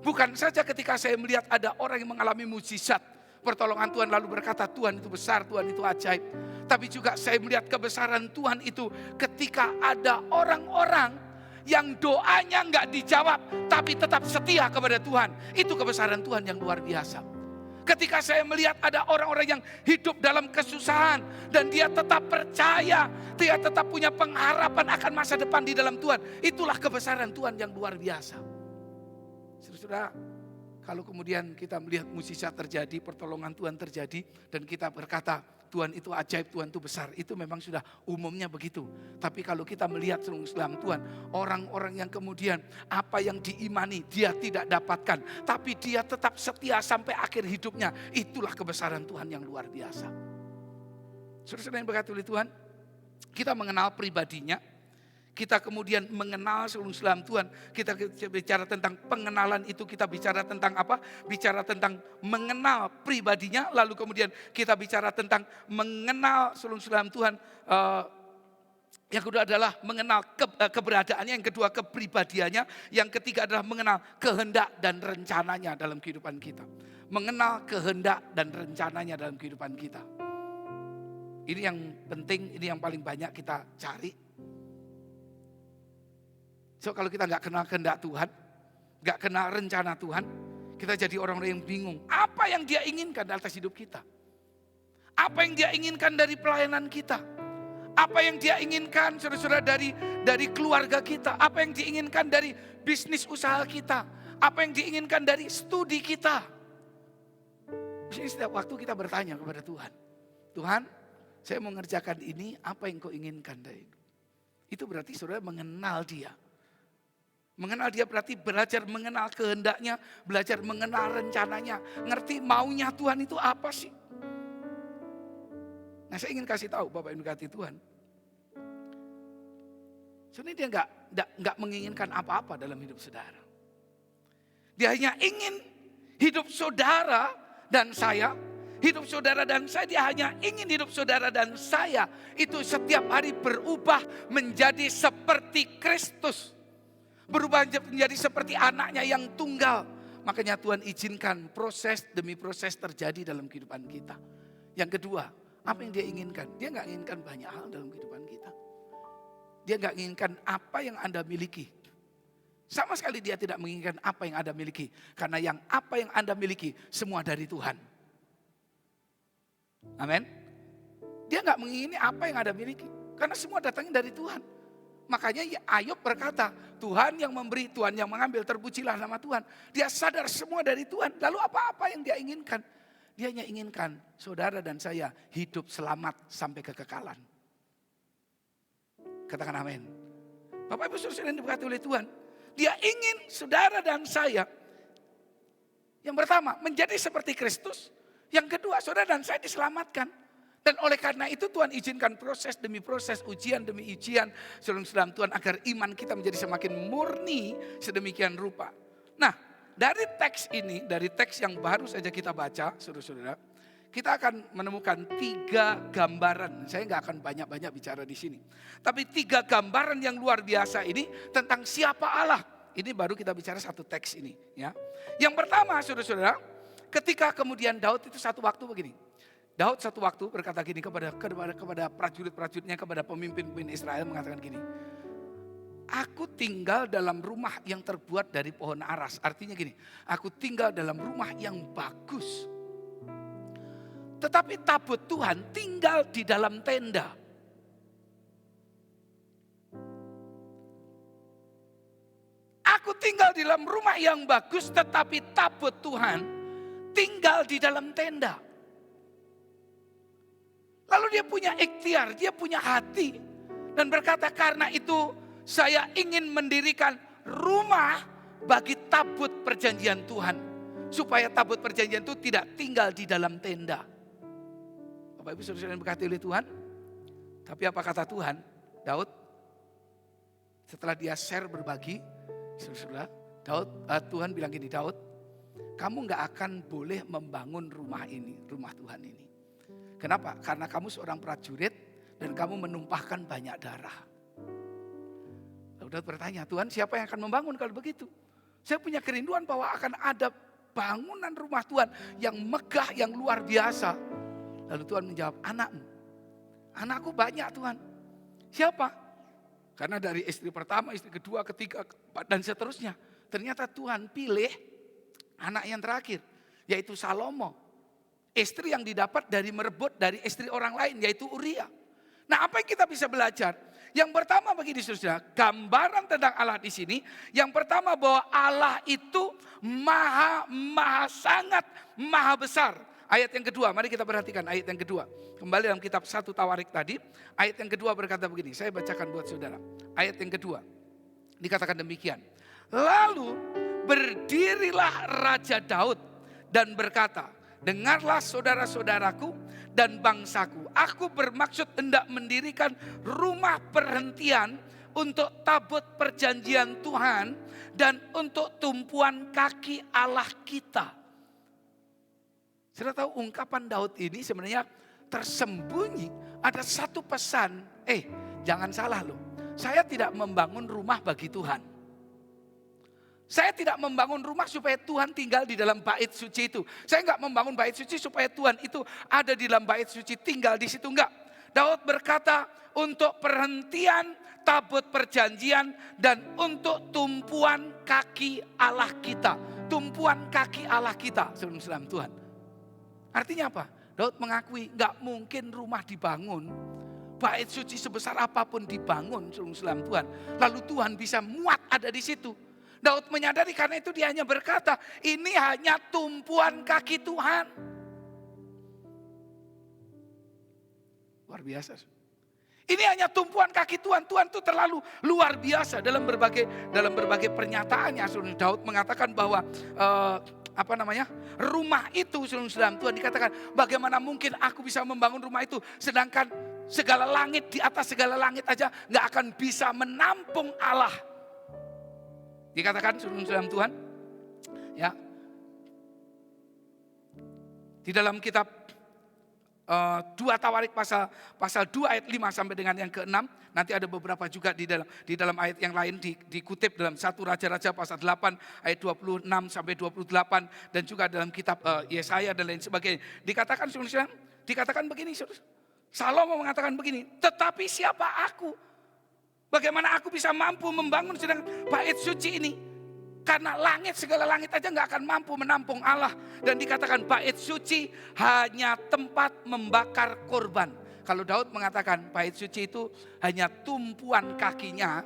Bukan saja ketika saya melihat ada orang yang mengalami mujizat, pertolongan Tuhan lalu berkata Tuhan itu besar, Tuhan itu ajaib. Tapi juga saya melihat kebesaran Tuhan itu ketika ada orang-orang yang doanya nggak dijawab, tapi tetap setia kepada Tuhan. Itu kebesaran Tuhan yang luar biasa. Ketika saya melihat ada orang-orang yang hidup dalam kesusahan dan dia tetap percaya, dia tetap punya pengharapan akan masa depan di dalam Tuhan. Itulah kebesaran Tuhan yang luar biasa. Saudara, kalau kemudian kita melihat mukjizat terjadi, pertolongan Tuhan terjadi dan kita berkata Tuhan itu ajaib, Tuhan itu besar, itu memang sudah umumnya begitu. Tapi kalau kita melihat dalam Tuhan, orang-orang yang kemudian apa yang diimani dia tidak dapatkan, tapi dia tetap setia sampai akhir hidupnya, itulah kebesaran Tuhan yang luar biasa. Saudara-saudara yang berkati oleh Tuhan, kita mengenal pribadinya, kita kemudian mengenal seluruh Islam Tuhan. Kita bicara tentang pengenalan itu, kita bicara tentang apa? Bicara tentang mengenal pribadinya, lalu kemudian kita bicara tentang mengenal seluruh Islam Tuhan. Yang kedua adalah mengenal keberadaannya, yang kedua kepribadiannya, yang ketiga adalah mengenal kehendak dan rencananya dalam kehidupan kita. Mengenal kehendak dan rencananya dalam kehidupan kita. Ini yang penting, ini yang paling banyak kita cari. So kalau kita gak kenal kehendak Tuhan, gak kenal rencana Tuhan, kita jadi orang-orang yang bingung. Apa yang dia inginkan dalam atas hidup kita? Apa yang dia inginkan dari pelayanan kita? Apa yang dia inginkan saudara-saudara dari keluarga kita? Apa yang diinginkan dari bisnis usaha kita? Apa yang diinginkan dari studi kita? Jadi setiap waktu kita bertanya kepada Tuhan. Tuhan, saya mau mengerjakan ini, apa yang kau inginkan dari itu? Itu berarti saudara mengenal dia. Mengenal dia berarti belajar mengenal kehendaknya, belajar mengenal rencananya. Ngerti maunya Tuhan itu apa sih? Nah, saya ingin kasih tahu Bapak Ibu dikasihi Tuhan. Sebenarnya dia enggak menginginkan apa-apa dalam hidup saudara. Dia hanya ingin hidup saudara dan saya, hidup saudara dan saya, dia hanya ingin hidup saudara dan saya itu setiap hari berubah menjadi seperti Kristus. Berubah menjadi seperti anaknya yang tunggal. Makanya Tuhan izinkan proses demi proses terjadi dalam kehidupan kita. Yang kedua, apa yang dia inginkan? Dia enggak inginkan banyak hal dalam kehidupan kita. Dia enggak inginkan apa yang Anda miliki. Sama sekali dia tidak menginginkan apa yang Anda miliki. Karena apa yang Anda miliki semua dari Tuhan. Amin. Dia enggak mengingini apa yang Anda miliki. Karena semua datangnya dari Tuhan. Makanya Ayub berkata, Tuhan yang memberi, Tuhan yang mengambil, terpujilah nama Tuhan. Dia sadar semua dari Tuhan. Lalu apa-apa yang dia inginkan? Dia hanya inginkan saudara dan saya hidup selamat sampai kekekalan. Katakan amin. Bapak Ibu saudara yang diberkati oleh Tuhan. Dia ingin saudara dan saya. Yang pertama menjadi seperti Kristus. Yang kedua saudara dan saya diselamatkan. Dan oleh karena itu Tuhan izinkan proses demi proses, ujian demi ujian. Saudara-saudara Tuhan agar iman kita menjadi semakin murni sedemikian rupa. Nah, dari teks ini, dari teks yang baru saja kita baca, saudara-saudara, kita akan menemukan 3 gambaran. Saya nggak akan banyak-banyak bicara di sini. Tapi 3 gambaran yang luar biasa ini tentang siapa Allah. Ini baru kita bicara satu teks ini. Ya. Yang pertama, saudara-saudara, ketika kemudian Daud itu satu waktu begini. Daud satu waktu berkata gini kepada prajurit-prajuritnya, kepada pemimpin-pemimpin Israel mengatakan gini. Aku tinggal dalam rumah yang terbuat dari pohon aras. Artinya gini, aku tinggal dalam rumah yang bagus. Tetapi tabut Tuhan tinggal di dalam tenda. Aku tinggal di dalam rumah yang bagus, tetapi tabut Tuhan tinggal di dalam tenda. Lalu dia punya ikhtiar, dia punya hati. Dan berkata, karena itu saya ingin mendirikan rumah bagi tabut perjanjian Tuhan. Supaya tabut perjanjian itu tidak tinggal di dalam tenda. Bapak Ibu saudara yang diberkati oleh Tuhan. Tapi apa kata Tuhan? Daud, setelah dia share berbagi, saudara, Tuhan bilang gini, Daud, kamu gak akan boleh membangun rumah ini, rumah Tuhan ini. Kenapa? Karena kamu seorang prajurit dan kamu menumpahkan banyak darah. Lalu Daud bertanya, Tuhan siapa yang akan membangun kalau begitu? Saya punya kerinduan bahwa akan ada bangunan rumah Tuhan yang megah, yang luar biasa. Lalu Tuhan menjawab, anakmu. Anakku banyak Tuhan. Siapa? Karena dari istri pertama, istri kedua, ketiga, keempat, dan seterusnya. Ternyata Tuhan pilih anak yang terakhir, yaitu Salomo. Istri yang didapat dari merebut dari istri orang lain, yaitu Uria. Nah, apa yang kita bisa belajar? Yang pertama begini saudara, gambaran tentang Allah di sini. Yang pertama bahwa Allah itu maha sangat, maha besar. Ayat yang kedua, mari kita perhatikan ayat yang kedua. Kembali dalam kitab 1 Tawarik tadi, ayat yang kedua berkata begini, saya bacakan buat saudara. Ayat yang kedua, dikatakan demikian. Lalu berdirilah Raja Daud dan berkata, dengarlah saudara-saudaraku dan bangsaku. Aku bermaksud hendak mendirikan rumah perhentian untuk tabut perjanjian Tuhan dan untuk tumpuan kaki Allah kita. Sudah tahu ungkapan Daud ini sebenarnya tersembunyi. Ada satu pesan, jangan salah loh. Saya tidak membangun rumah bagi Tuhan. Saya tidak membangun rumah supaya Tuhan tinggal di dalam bait suci itu. Saya enggak membangun bait suci supaya Tuhan itu ada di dalam bait suci, tinggal di situ, enggak. Daud berkata untuk perhentian tabut perjanjian dan untuk tumpuan kaki Allah kita. Tumpuan kaki Allah kita, saudara Tuhan. Artinya apa? Daud mengakui nggak mungkin rumah dibangun, bait suci sebesar apapun dibangun, saudara Tuhan. Lalu Tuhan bisa muat ada di situ. Daud menyadari karena itu dia hanya berkata, ini hanya tumpuan kaki Tuhan. Luar biasa. Ini hanya tumpuan kaki Tuhan. Tuhan itu terlalu luar biasa dalam berbagai pernyataannya. Daud mengatakan bahwa rumah itu, saudara Tuhan, dikatakan bagaimana mungkin aku bisa membangun rumah itu, sedangkan segala langit, di atas segala langit aja nggak akan bisa menampung Allah. Dikatakan saudara Tuhan, ya, di dalam kitab 2 Tawarik pasal 2 ayat 5 sampai dengan yang ke-6. Nanti ada beberapa juga di dalam ayat yang lain dikutip dalam 1 Raja-Raja pasal 8 ayat 26 sampai 28 dan juga dalam kitab Yesaya dan lain sebagainya. Dikatakan begini, Salomo mengatakan begini, tetapi siapa aku? Bagaimana aku bisa mampu membangun sedang bait suci ini? Karena segala langit aja gak akan mampu menampung Allah. Dan dikatakan bait suci hanya tempat membakar korban. Kalau Daud mengatakan bait suci itu hanya tumpuan kakinya.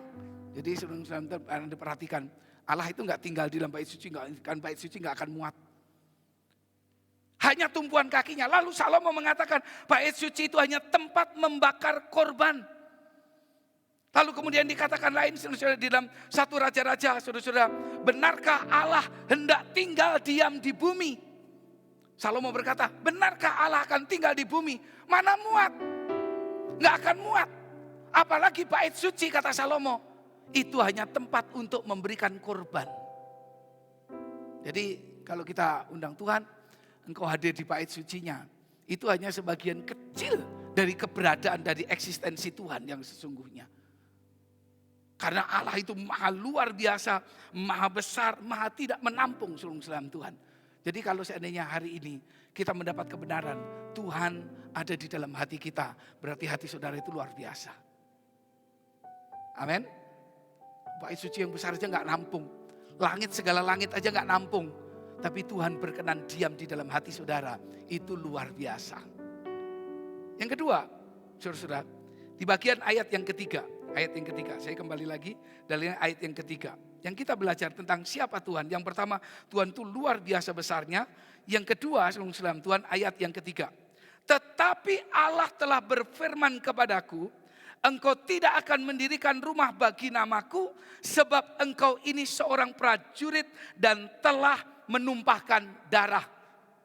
Jadi saudara diperhatikan, Allah itu gak tinggal di dalam bait suci, bait suci gak akan muat. Hanya tumpuan kakinya. Lalu Salomo mengatakan bait suci itu hanya tempat membakar korban. Lalu kemudian dikatakan lain, saudara, di dalam 1 Raja-Raja, saudara, benarkah Allah hendak tinggal diam di bumi? Salomo berkata, benarkah Allah akan tinggal di bumi? Mana muat? Nggak akan muat. Apalagi bait suci, kata Salomo, itu hanya tempat untuk memberikan korban. Jadi kalau kita undang Tuhan, engkau hadir di bait sucinya, itu hanya sebagian kecil dari keberadaan, dari eksistensi Tuhan yang sesungguhnya. Karena Allah itu maha luar biasa, maha besar, maha tidak menampung seluruh Tuhan. Jadi kalau seandainya hari ini kita mendapat kebenaran, Tuhan ada di dalam hati kita, berarti hati saudara itu luar biasa. Amin. Bait suci yang besar aja gak nampung. Segala langit aja gak nampung. Tapi Tuhan berkenan diam di dalam hati saudara, itu luar biasa. Yang kedua, saudara-saudara, di bagian ayat yang ketiga, saya kembali lagi dari ayat yang ketiga. Yang kita belajar tentang siapa Tuhan. Yang pertama, Tuhan itu luar biasa besarnya. Yang kedua, saudara Tuhan, ayat yang ketiga. Tetapi Allah telah berfirman kepadaku, engkau tidak akan mendirikan rumah bagi namaku, sebab engkau ini seorang prajurit dan telah menumpahkan darah.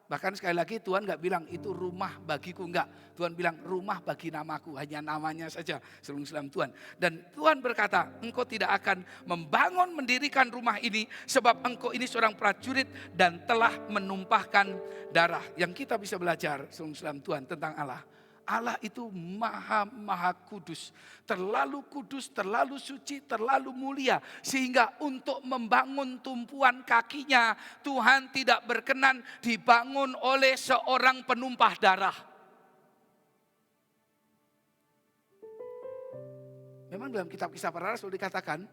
Bahkan sekali lagi Tuhan gak bilang itu rumah bagiku, enggak. Tuhan bilang rumah bagi namaku, hanya namanya saja seluruh Islam Tuhan. Dan Tuhan berkata, engkau tidak akan mendirikan rumah ini sebab engkau ini seorang prajurit dan telah menumpahkan darah. Yang kita bisa belajar seluruh Islam Tuhan tentang Allah. Allah itu maha kudus, terlalu suci, terlalu mulia. Sehingga untuk membangun tumpuan kakinya, Tuhan tidak berkenan dibangun oleh seorang penumpah darah. Memang dalam kitab Kisah Para Rasul dikatakan,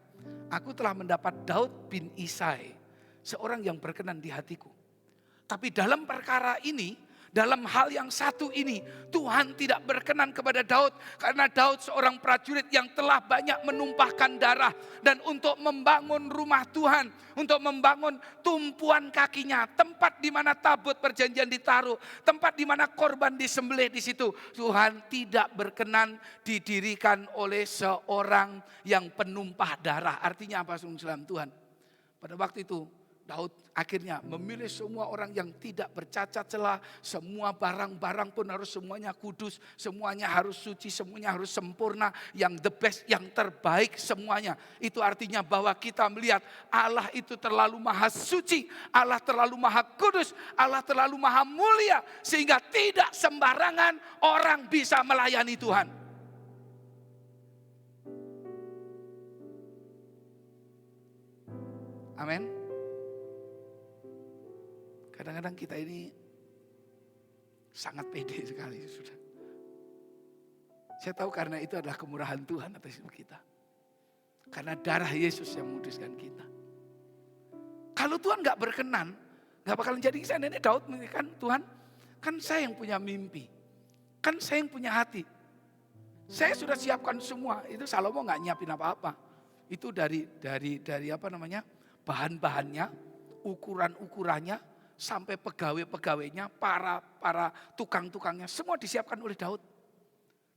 aku telah mendapat Daud bin Isai, seorang yang berkenan di hatiku. Tapi dalam perkara ini, dalam hal yang satu ini, Tuhan tidak berkenan kepada Daud. Karena Daud seorang prajurit yang telah banyak menumpahkan darah. Dan untuk membangun rumah Tuhan, untuk membangun tumpuan kakinya, tempat di mana tabut perjanjian ditaruh, tempat di mana korban disembelih di situ, Tuhan tidak berkenan didirikan oleh seorang yang penumpah darah. Artinya apa, saudara Tuhan? Pada waktu itu, Daud akhirnya memilih semua orang yang tidak bercacat celah. Semua barang-barang pun harus semuanya kudus. Semuanya harus suci, semuanya harus sempurna. Yang the best, yang terbaik semuanya. Itu artinya bahwa kita melihat Allah itu terlalu maha suci. Allah terlalu maha kudus. Allah terlalu maha mulia. Sehingga tidak sembarangan orang bisa melayani Tuhan. Amin. Kadang-kadang kita ini sangat pede sekali, sudah. Saya tahu karena itu adalah kemurahan Tuhan atas hidup kita. Karena darah Yesus yang menguduskan kita. Kalau Tuhan gak berkenan, gak bakalan jadi. Seandainya Daud mengatakan, Tuhan, Kan saya yang punya mimpi. Kan saya yang punya hati. Saya sudah siapkan semua. Itu Salomo nggak nyiapin apa-apa. Itu dari apa namanya? Bahan-bahannya, ukuran-ukurannya, sampai pegawai-pegawainya, para tukang-tukangnya, semua disiapkan oleh Daud.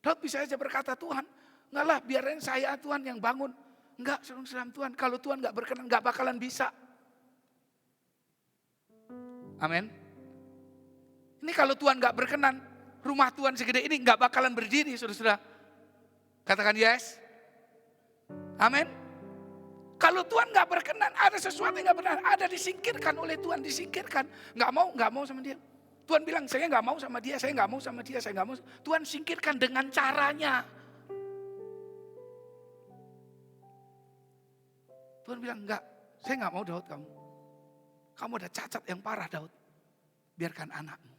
Daud bisa saja berkata, Tuhan, enggak lah, biarin saya Tuhan yang bangun. Enggak, saudara Tuhan, kalau Tuhan enggak berkenan, enggak bakalan bisa. Amin. Ini kalau Tuhan enggak berkenan, rumah Tuhan segede ini enggak bakalan berdiri, saudara-saudara. Katakan yes. Amin. Kalau Tuhan enggak berkenan, ada sesuatu yang enggak benar, ada disingkirkan oleh Tuhan, disingkirkan. Enggak mau sama dia. Tuhan bilang, saya enggak mau sama dia, saya enggak mau sama dia, saya enggak mau. Tuhan singkirkan dengan caranya. Tuhan bilang, enggak, saya enggak mau Daud kamu. Kamu ada cacat yang parah Daud. Biarkan anakmu.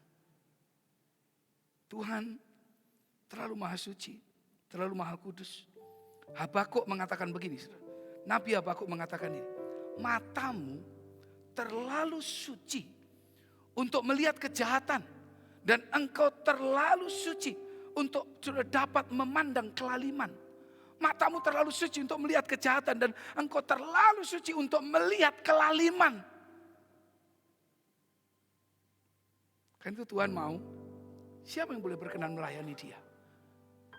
Tuhan terlalu maha suci, terlalu maha kudus. Habakuk mengatakan begini, Nabi Habakuk mengatakan ini, matamu terlalu suci untuk melihat kejahatan, dan engkau terlalu suci untuk sudah dapat memandang kelaliman. Matamu terlalu suci untuk melihat kejahatan, dan engkau terlalu suci untuk melihat kelaliman. Kan itu Tuhan mau, siapa yang boleh berkenan melayani dia?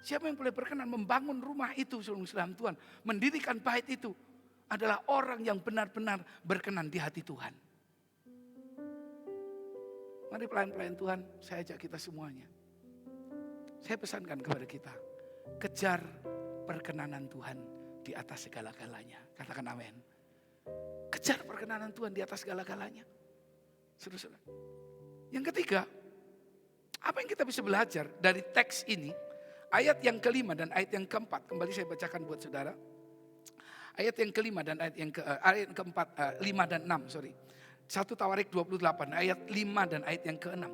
Siapa yang boleh berkenan membangun rumah itu, saudara Tuhan, mendirikan bait itu, adalah orang yang benar-benar berkenan di hati Tuhan. Mari pelayan-pelayan Tuhan, saya ajak kita semuanya. Saya pesankan kepada kita, kejar perkenanan Tuhan di atas segala-galanya. Katakan amin. Kejar perkenanan Tuhan di atas segala-galanya. Saudara-saudara. Yang ketiga, apa yang kita bisa belajar dari teks ini, ayat yang kelima dan ayat yang keempat. Kembali saya bacakan buat saudara. Ayat yang kelima dan ayat yang keempat, 5 dan 6, sorry. 1 Tawarik 28, ayat 5 dan ayat yang ke-6.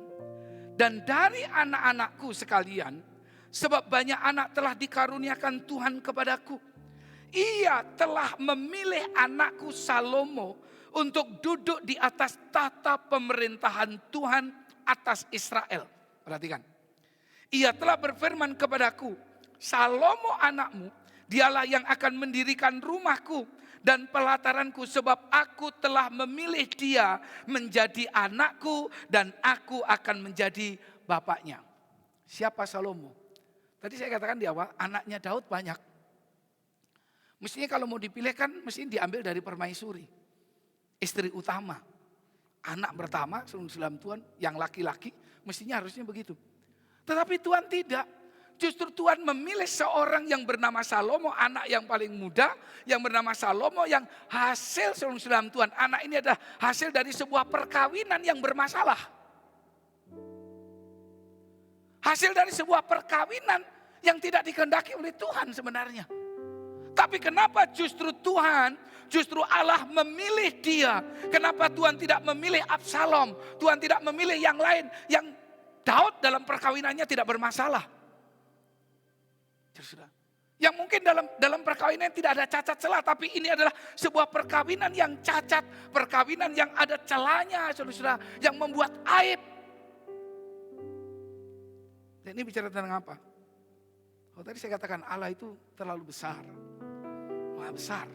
Dan dari anak-anakku sekalian, sebab banyak anak telah dikaruniakan Tuhan kepadaku. Ia telah memilih anakku Salomo untuk duduk di atas tahta pemerintahan Tuhan atas Israel. Perhatikan. Ia telah berfirman kepadaku, Salomo anakmu, dialah yang akan mendirikan rumahku dan pelataranku, sebab aku telah memilih dia menjadi anakku dan aku akan menjadi bapaknya. Siapa Salomo? Tadi saya katakan di awal, anaknya Daud banyak. Mestinya kalau mau dipilih kan mestinya diambil dari permaisuri. Istri utama. Anak pertama, dalam Tuhan, yang laki-laki, mestinya harusnya begitu. Tetapi Tuhan tidak. Justru Tuhan memilih seorang yang bernama Salomo, anak yang paling muda, yang bernama Salomo, yang hasil dalam Tuhan. Anak ini adalah hasil dari sebuah perkawinan yang bermasalah. Hasil dari sebuah perkawinan yang tidak dikehendaki oleh Tuhan sebenarnya. Tapi kenapa justru Allah memilih dia? Kenapa Tuhan tidak memilih Absalom? Tuhan tidak memilih yang lain, yang Daud dalam perkawinannya tidak bermasalah. Yang mungkin dalam perkawinan tidak ada cacat celah, tapi ini adalah sebuah perkawinan yang cacat, perkawinan yang ada celahnya, saudara, yang membuat aib. Dan ini bicara tentang apa? Oh, tadi saya katakan Allah itu terlalu besar, maha besar,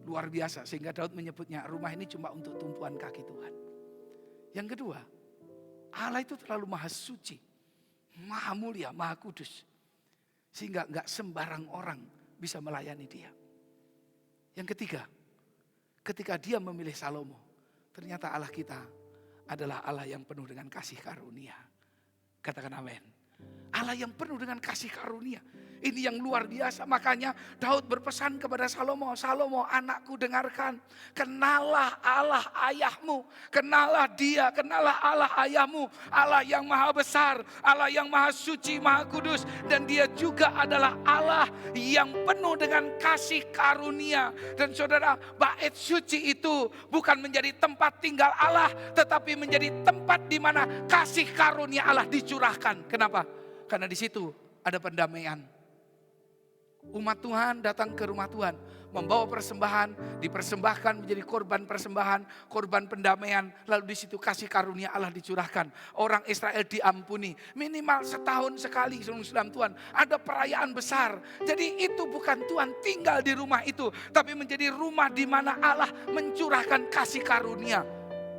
luar biasa, sehingga Daud menyebutnya rumah ini cuma untuk tumpuan kaki Tuhan. Yang kedua, Allah itu terlalu maha suci, maha mulia, maha kudus, sehingga enggak sembarang orang bisa melayani dia. Yang ketiga, ketika dia memilih Salomo, ternyata Allah kita adalah Allah yang penuh dengan kasih karunia. Katakan amin. Allah yang penuh dengan kasih karunia. Ini yang luar biasa. Makanya Daud berpesan kepada Salomo, Salomo anakku dengarkan. Kenalah Allah ayahmu. Kenalah dia, kenalah Allah ayahmu. Allah yang maha besar, Allah yang maha suci, maha kudus. Dan dia juga adalah Allah yang penuh dengan kasih karunia. Dan saudara, bait suci itu bukan menjadi tempat tinggal Allah, tetapi menjadi tempat di mana kasih karunia Allah dicurahkan. Kenapa? Karena di situ ada pendamaian. Umat Tuhan datang ke rumah Tuhan, membawa persembahan, dipersembahkan menjadi korban persembahan, korban pendamaian, lalu di situ kasih karunia Allah dicurahkan. Orang Israel diampuni, minimal setahun sekali dalam Tuhan ada perayaan besar. Jadi itu bukan Tuhan tinggal di rumah itu, tapi menjadi rumah di mana Allah mencurahkan kasih karunia.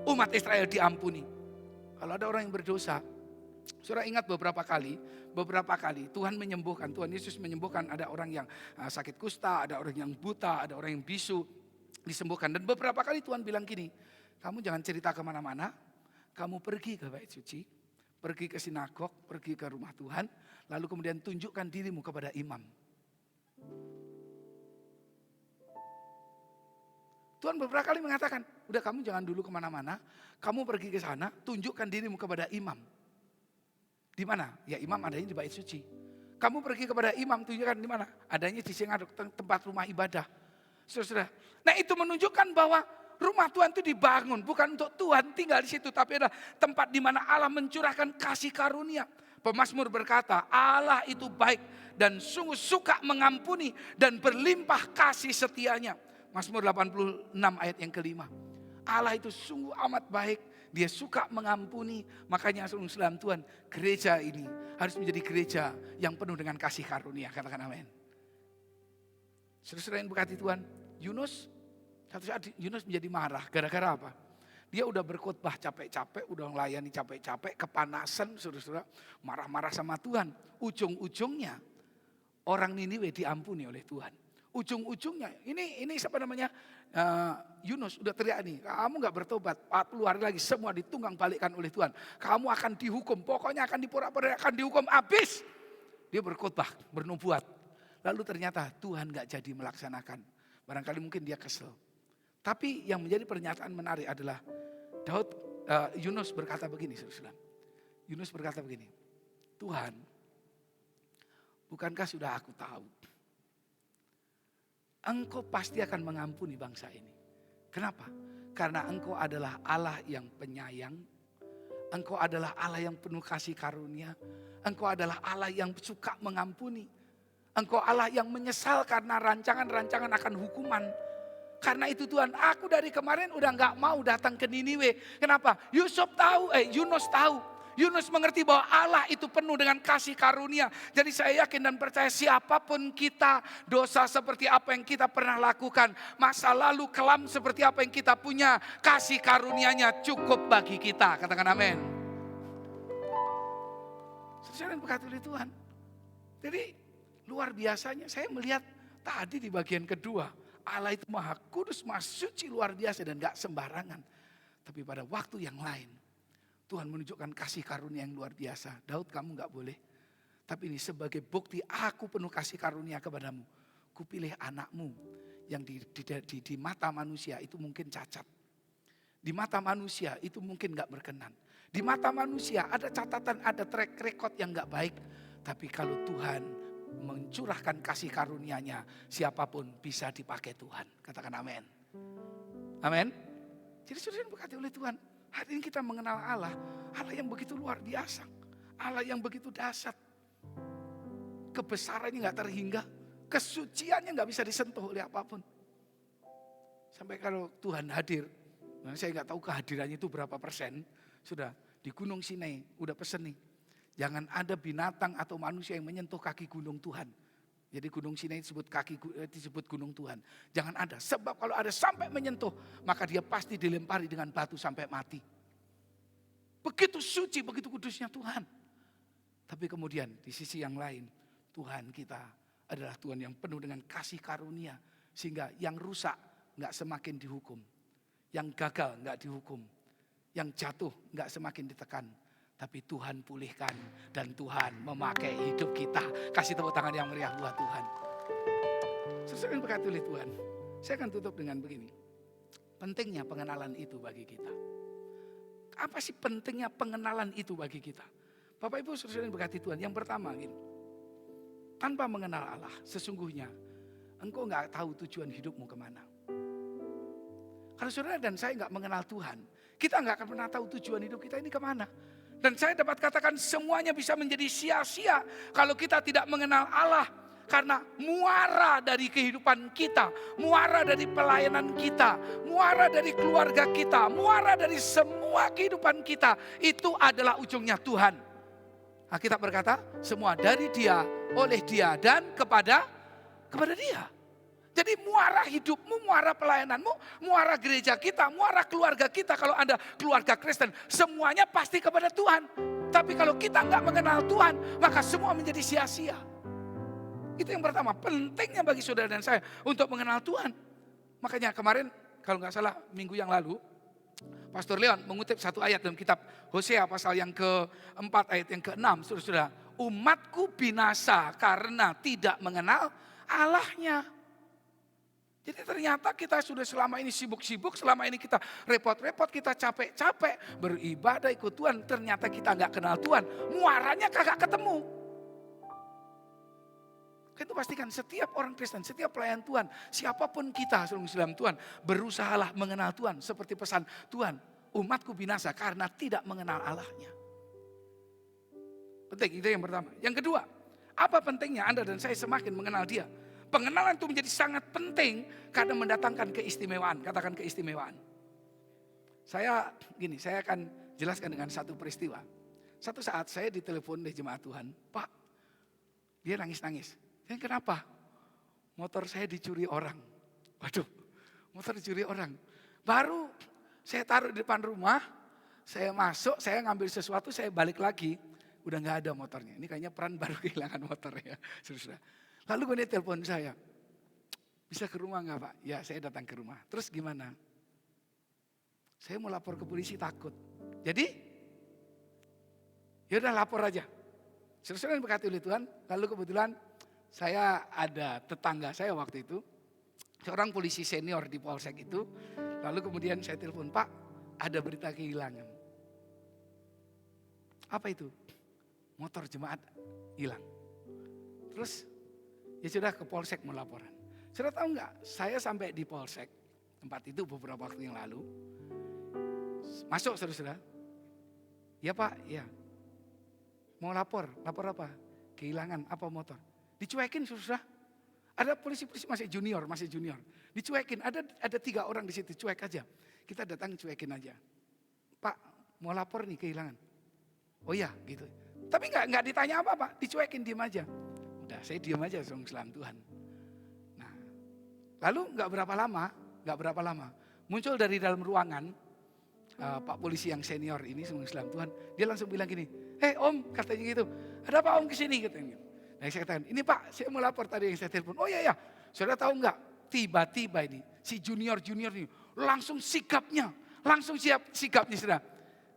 Umat Israel diampuni. Kalau ada orang yang berdosa, saudara ingat beberapa kali Tuhan menyembuhkan, Tuhan Yesus menyembuhkan, ada orang yang sakit kusta, ada orang yang buta, ada orang yang bisu, disembuhkan. Dan beberapa kali Tuhan bilang gini, kamu jangan cerita kemana-mana, kamu pergi ke bait suci, pergi ke sinagog, pergi ke rumah Tuhan, lalu kemudian tunjukkan dirimu kepada imam. Tuhan beberapa kali mengatakan, udah kamu jangan dulu kemana-mana, kamu pergi ke sana, tunjukkan dirimu kepada imam. Di mana? Ya imam adanya di bait suci. Kamu pergi kepada imam, tunjukkan di mana? Adanya di sinagog, tempat rumah ibadah. Saudara, nah itu menunjukkan bahwa rumah Tuhan itu dibangun bukan untuk Tuhan tinggal di situ, tapi adalah tempat di mana Allah mencurahkan kasih karunia. Pemazmur berkata, Allah itu baik dan sungguh suka mengampuni dan berlimpah kasih setianya. Mazmur 86 ayat yang kelima. Allah itu sungguh amat baik, dia suka mengampuni. Makanya dalam Tuhan, gereja ini harus menjadi gereja yang penuh dengan kasih karunia. Katakan amin. Saudara yang berkati Tuhan, Yunus, satu saat Yunus menjadi marah. Gara-gara apa? Dia udah berkhotbah capek-capek, udah melayani capek-capek, kepanasan, saudara-saudara, marah-marah sama Tuhan. Ujung-ujungnya orang Niniwe diampuni oleh Tuhan. Ujung-ujungnya, ini siapa namanya, Yunus udah teriak nih, kamu gak bertobat, 40 hari lagi semua ditunggang balikkan oleh Tuhan. Kamu akan dihukum, pokoknya akan diporak-porak, akan dihukum habis. Dia berkhotbah, bernubuat. Lalu ternyata Tuhan gak jadi melaksanakan. Barangkali mungkin dia kesel. Tapi yang menjadi pernyataan menarik adalah Yunus berkata begini, saudara. Yunus berkata begini, Tuhan, bukankah sudah aku tahu, Engkau pasti akan mengampuni bangsa ini. Kenapa? Karena Engkau adalah Allah yang penyayang. Engkau adalah Allah yang penuh kasih karunia. Engkau adalah Allah yang suka mengampuni. Engkau Allah yang menyesal karena rancangan-rancangan akan hukuman. Karena itu Tuhan, aku dari kemarin udah gak mau datang ke Niniwe. Kenapa? Yunus tahu. Yunus mengerti bahwa Allah itu penuh dengan kasih karunia. Jadi saya yakin dan percaya siapapun kita, dosa seperti apa yang kita pernah lakukan, masa lalu kelam seperti apa yang kita punya, kasih karunia-Nya cukup bagi kita. Katakan amin. Saudara yang berkati oleh Tuhan. Jadi luar biasanya saya melihat tadi di bagian kedua, Allah itu maha kudus, maha suci, luar biasa dan gak sembarangan. Tapi pada waktu yang lain, Tuhan menunjukkan kasih karunia yang luar biasa. Daud, kamu gak boleh. Tapi ini sebagai bukti aku penuh kasih karunia kepadamu. Kupilih anakmu yang di mata manusia itu mungkin cacat. Di mata manusia itu mungkin gak berkenan. Di mata manusia ada catatan, ada track record yang gak baik. Tapi kalau Tuhan mencurahkan kasih karunia-Nya, siapapun bisa dipakai Tuhan. Katakan amin. Amin. Jadi saudara yang berkati oleh Tuhan. Hari ini kita mengenal Allah yang begitu luar biasa, Allah yang begitu dahsyat. Kebesarannya gak terhingga, kesuciannya gak bisa disentuh oleh apapun. Sampai kalau Tuhan hadir, saya gak tahu kehadirannya itu berapa persen. Sudah di Gunung Sinai, udah pesen nih. Jangan ada binatang atau manusia yang menyentuh kaki gunung Tuhan. Jadi Gunung Sinai disebut gunung Tuhan. Jangan ada, sebab kalau ada sampai menyentuh, maka dia pasti dilempari dengan batu sampai mati. Begitu suci, begitu kudusnya Tuhan. Tapi kemudian di sisi yang lain, Tuhan kita adalah Tuhan yang penuh dengan kasih karunia. Sehingga yang rusak gak semakin dihukum. Yang gagal gak dihukum. Yang jatuh gak semakin ditekan. Tapi Tuhan pulihkan dan Tuhan memakai hidup kita. Kasih tepuk tangan yang meriah buat Tuhan. Sesuai yang berkati oleh Tuhan. Saya akan tutup dengan begini. Pentingnya pengenalan itu bagi kita. Apa sih pentingnya pengenalan itu bagi kita? Bapak Ibu saudara yang berkati Tuhan. Yang pertama gini. Tanpa mengenal Allah sesungguhnya engkau gak tahu tujuan hidupmu kemana. Kalau saudara dan saya gak mengenal Tuhan, kita gak akan pernah tahu tujuan hidup kita ini kemana. Dan saya dapat katakan semuanya bisa menjadi sia-sia kalau kita tidak mengenal Allah. Karena muara dari kehidupan kita, muara dari pelayanan kita, muara dari keluarga kita, muara dari semua kehidupan kita, itu adalah ujungnya Tuhan. Alkitab berkata, semua dari Dia, oleh Dia, dan kepada Dia. Jadi muara hidupmu, muara pelayananmu, muara gereja kita, muara keluarga kita. Kalau Anda keluarga Kristen, semuanya pasti kepada Tuhan. Tapi kalau kita nggak mengenal Tuhan, maka semua menjadi sia-sia. Itu yang pertama, pentingnya bagi saudara dan saya untuk mengenal Tuhan. Makanya kemarin, kalau nggak salah minggu yang lalu, Pastor Leon mengutip satu ayat dalam kitab Hosea pasal yang ke-4 ayat yang ke-6. Saudara-saudara, umatku binasa karena tidak mengenal Allahnya. Jadi ternyata kita sudah selama ini sibuk-sibuk, selama ini kita repot-repot, kita capek-capek beribadah ikut Tuhan. Ternyata kita nggak kenal Tuhan, muaranya kagak ketemu. Itu pastikan setiap orang Kristen, setiap pelayan Tuhan, siapapun kita sebelum Islam Tuhan, berusahalah mengenal Tuhan. Seperti pesan Tuhan, umatku binasa karena tidak mengenal Allahnya. Penting, itu yang pertama. Yang kedua, apa pentingnya Anda dan saya semakin mengenal Dia? Pengenalan itu menjadi sangat penting karena mendatangkan keistimewaan. Katakan keistimewaan. Saya akan jelaskan dengan satu peristiwa. Satu saat saya ditelepon oleh jemaat Tuhan, Pak, dia nangis-nangis. Kenapa? Motor saya dicuri orang. Waduh, motor dicuri orang. Baru saya taruh di depan rumah, saya masuk, saya ngambil sesuatu, saya balik lagi. Udah gak ada motornya. Ini kayaknya peran baru kehilangan motor ya. Sudah. Lalu kemudian telepon saya. Bisa ke rumah gak Pak? Ya saya datang ke rumah. Terus gimana? Saya mau lapor ke polisi takut. Jadi, ya udah lapor aja. Saudara yang berkati oleh Tuhan, lalu kebetulan saya ada tetangga saya waktu itu, seorang polisi senior di Polsek itu, lalu kemudian saya telepon, Pak, ada berita kehilangan. Apa itu? Motor jemaat hilang. Terus, ya sudah ke Polsek mau laporan. Sudah tahu nggak? Saya sampai di Polsek, tempat itu beberapa waktu yang lalu, masuk saudara-saudara. Ya Pak, ya. Mau lapor apa? Kehilangan apa motor? Dicuekin susah. Ada polisi-polisi masih junior. Dicuekin, ada 3 orang di situ, cuek aja. Kita datang cuekin aja. Pak, mau lapor nih kehilangan. Oh iya, gitu. Tapi nggak ditanya apa-apa, dicuekin, diem aja. Udah, saya diem aja, Islam Tuhan. Nah, lalu nggak berapa lama, muncul dari dalam ruangan Pak polisi yang senior ini, Islam Tuhan. Dia langsung bilang gini, Om, katanya gitu. Ada apa Om kesini? Katanya. Nah, saya katakan, ini Pak, saya mau lapor tadi yang saya telepon. Oh iya, saudara tahu nggak? Tiba-tiba ini, si junior ini langsung sikapnya, saudara.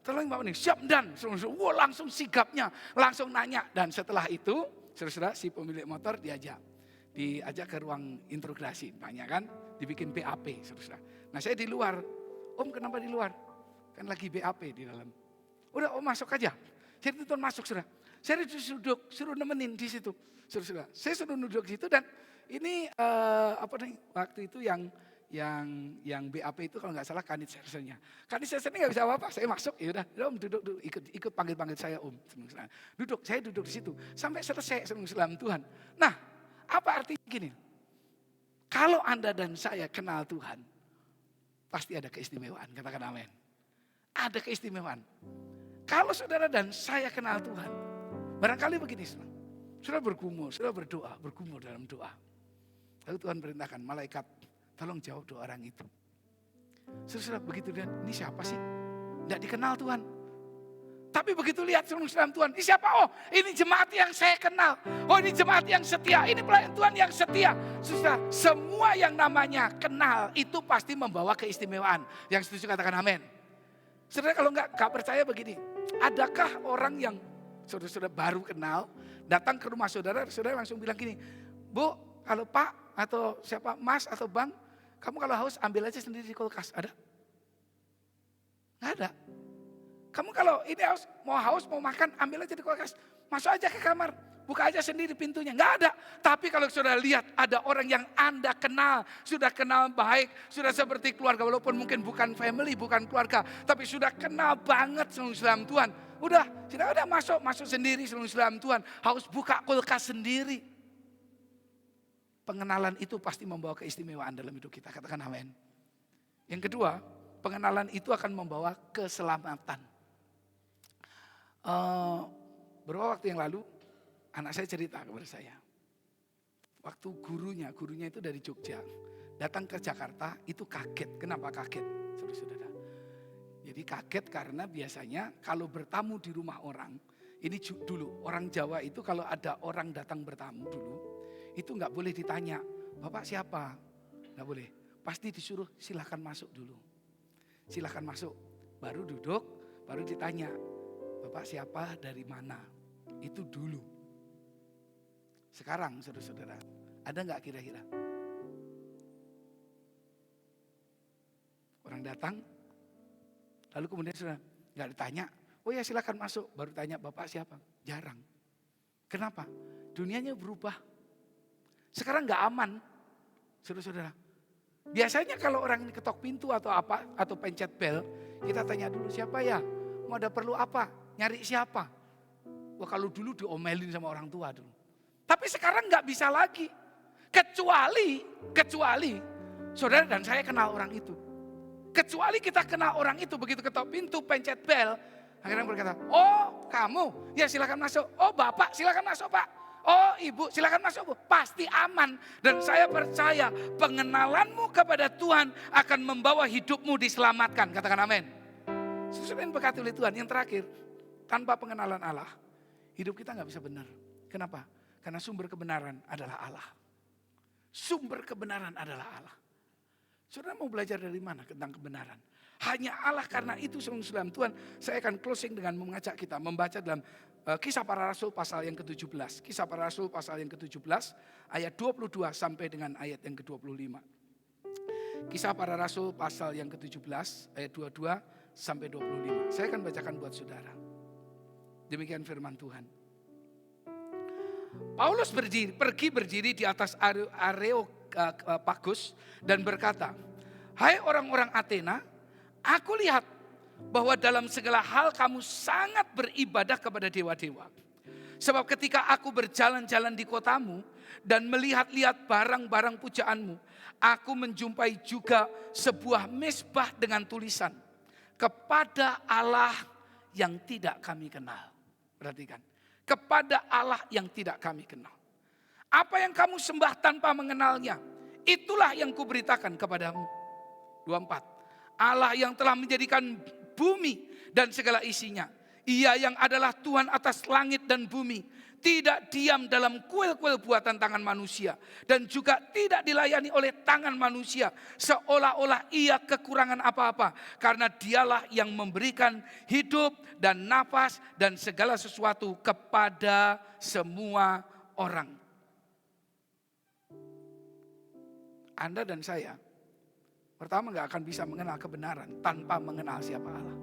Tolong Pak ini, siap dan, langsung sikapnya, langsung nanya. Dan setelah itu, saudara, si pemilik motor diajak ke ruang interogasi, tanya kan, dibikin BAP, saudara. Nah saya di luar, Om kenapa di luar? Kan lagi BAP di dalam. Udah Om masuk aja, saya dituntun masuk saudara. Saya duduk, suruh nemenin di situ, saudara. Saya suruh duduk di situ dan ini waktu itu yang BAP itu kalau nggak salah Kanit Sersennya. Kanit Sersennya nggak bisa apa-apa, saya masuk, ya udah Om duduk, ikut panggil saya Om. Duduk, saya duduk di situ sampai selesai Islam Tuhan. Nah, apa artinya gini? Kalau Anda dan saya kenal Tuhan, pasti ada keistimewaan, katakan amin. Ada keistimewaan. Kalau saudara dan saya kenal Tuhan, barangkali begini, saudara bergumul, saudara berdoa, bergumul dalam doa. Lalu Tuhan perintahkan malaikat, tolong jawab doa orang itu. Saudara begitu lihat, ini siapa sih? Tidak dikenal Tuhan. Tapi begitu lihat Islam Tuhan, ini siapa? Oh ini jemaat yang saya kenal. Oh ini jemaat yang setia, ini pelayan Tuhan yang setia. Saudara, semua yang namanya kenal itu pasti membawa keistimewaan. Yang setuju katakan amin. Saudara kalau nggak percaya begini, adakah orang yang saudara baru kenal, datang ke rumah saudara langsung bilang gini, Bu, kalau Pak atau siapa, Mas atau Bang, kamu kalau haus ambil aja sendiri di kulkas, ada? Nggak ada. Kamu kalau ini haus mau makan, ambil aja di kulkas, masuk aja ke kamar, buka aja sendiri pintunya, nggak ada. Tapi kalau saudara lihat ada orang yang Anda kenal, sudah kenal baik, sudah seperti keluarga, walaupun mungkin bukan family, bukan keluarga, tapi sudah kenal banget sama Islam Tuhan. Udah masuk sendiri sama Islam Tuhan, haus buka kulkas sendiri. pengenalan itu pasti membawa keistimewaan dalam hidup kita. Katakan amin. Yang kedua, pengenalan itu akan membawa keselamatan. Beberapa waktu yang lalu, anak saya cerita kepada saya. Waktu gurunya itu dari Jogja, datang ke Jakarta itu kaget. Kenapa kaget, saudara-saudara? Jadi kaget karena biasanya kalau bertamu di rumah orang, ini dulu orang Jawa itu kalau ada orang datang bertamu dulu, itu nggak boleh ditanya, Bapak siapa? Nggak boleh. Pasti disuruh silahkan masuk dulu. Silahkan masuk. Baru duduk, baru ditanya, Bapak siapa, dari mana? Itu dulu. Sekarang saudara-saudara, ada nggak kira-kira? Orang datang, lalu kemudian sudah nggak ditanya, oh ya silakan masuk. Baru tanya Bapak siapa? Jarang. Kenapa? Dunianya berubah. Sekarang nggak aman, saudara-saudara. Biasanya kalau orang ini ketok pintu atau apa, atau pencet bel, kita tanya dulu siapa ya? Mau ada perlu apa? Nyari siapa? Wah kalau dulu diomelin sama orang tua dulu. Tapi sekarang nggak bisa lagi. Kecuali saudara dan saya kenal orang itu. Kecuali kita kenal orang itu, begitu ketok pintu, pencet bel, akhirnya berkata, oh kamu, ya silakan masuk. Oh bapak, silakan masuk pak. Oh ibu, silakan masuk bu. Pasti aman. Dan saya percaya pengenalanmu kepada Tuhan akan membawa hidupmu diselamatkan. Katakan amin. Sesuai yang berkati oleh Tuhan. Yang terakhir, tanpa pengenalan Allah, hidup kita gak bisa benar. Kenapa? Karena sumber kebenaran adalah Allah. Sumber kebenaran adalah Allah. Saudara mau belajar dari mana tentang kebenaran? Hanya Allah. Karena itu dalam Tuhan, saya akan closing dengan mengajak kita membaca dalam Kisah Para Rasul pasal yang ke-17. Kisah Para Rasul pasal yang ke-17 ayat 22 sampai dengan ayat yang ke-25. Kisah Para Rasul pasal yang ke-17 ayat 22 sampai 25. Saya akan bacakan buat saudara. Demikian firman Tuhan. Paulus pergi berdiri di atas Areopagus dan berkata, hai orang-orang Athena, aku lihat bahwa dalam segala hal kamu sangat beribadah kepada dewa-dewa. Sebab ketika aku berjalan-jalan di kotamu dan melihat-lihat barang-barang pujaanmu, aku menjumpai juga sebuah mezbah dengan tulisan, kepada Allah yang tidak kami kenal. Perhatikan, kepada Allah yang tidak kami kenal. Apa yang kamu sembah tanpa mengenalnya, itulah yang kuberitakan kepadamu. 24. Allah yang telah menjadikan bumi dan segala isinya. Ia yang adalah Tuhan atas langit dan bumi. Tidak diam dalam kuil-kuil buatan tangan manusia. Dan juga tidak dilayani oleh tangan manusia. Seolah-olah ia kekurangan apa-apa. Karena dialah yang memberikan hidup dan nafas dan segala sesuatu kepada semua orang. Anda dan saya pertama gak akan bisa mengenal kebenaran tanpa mengenal siapa Allah.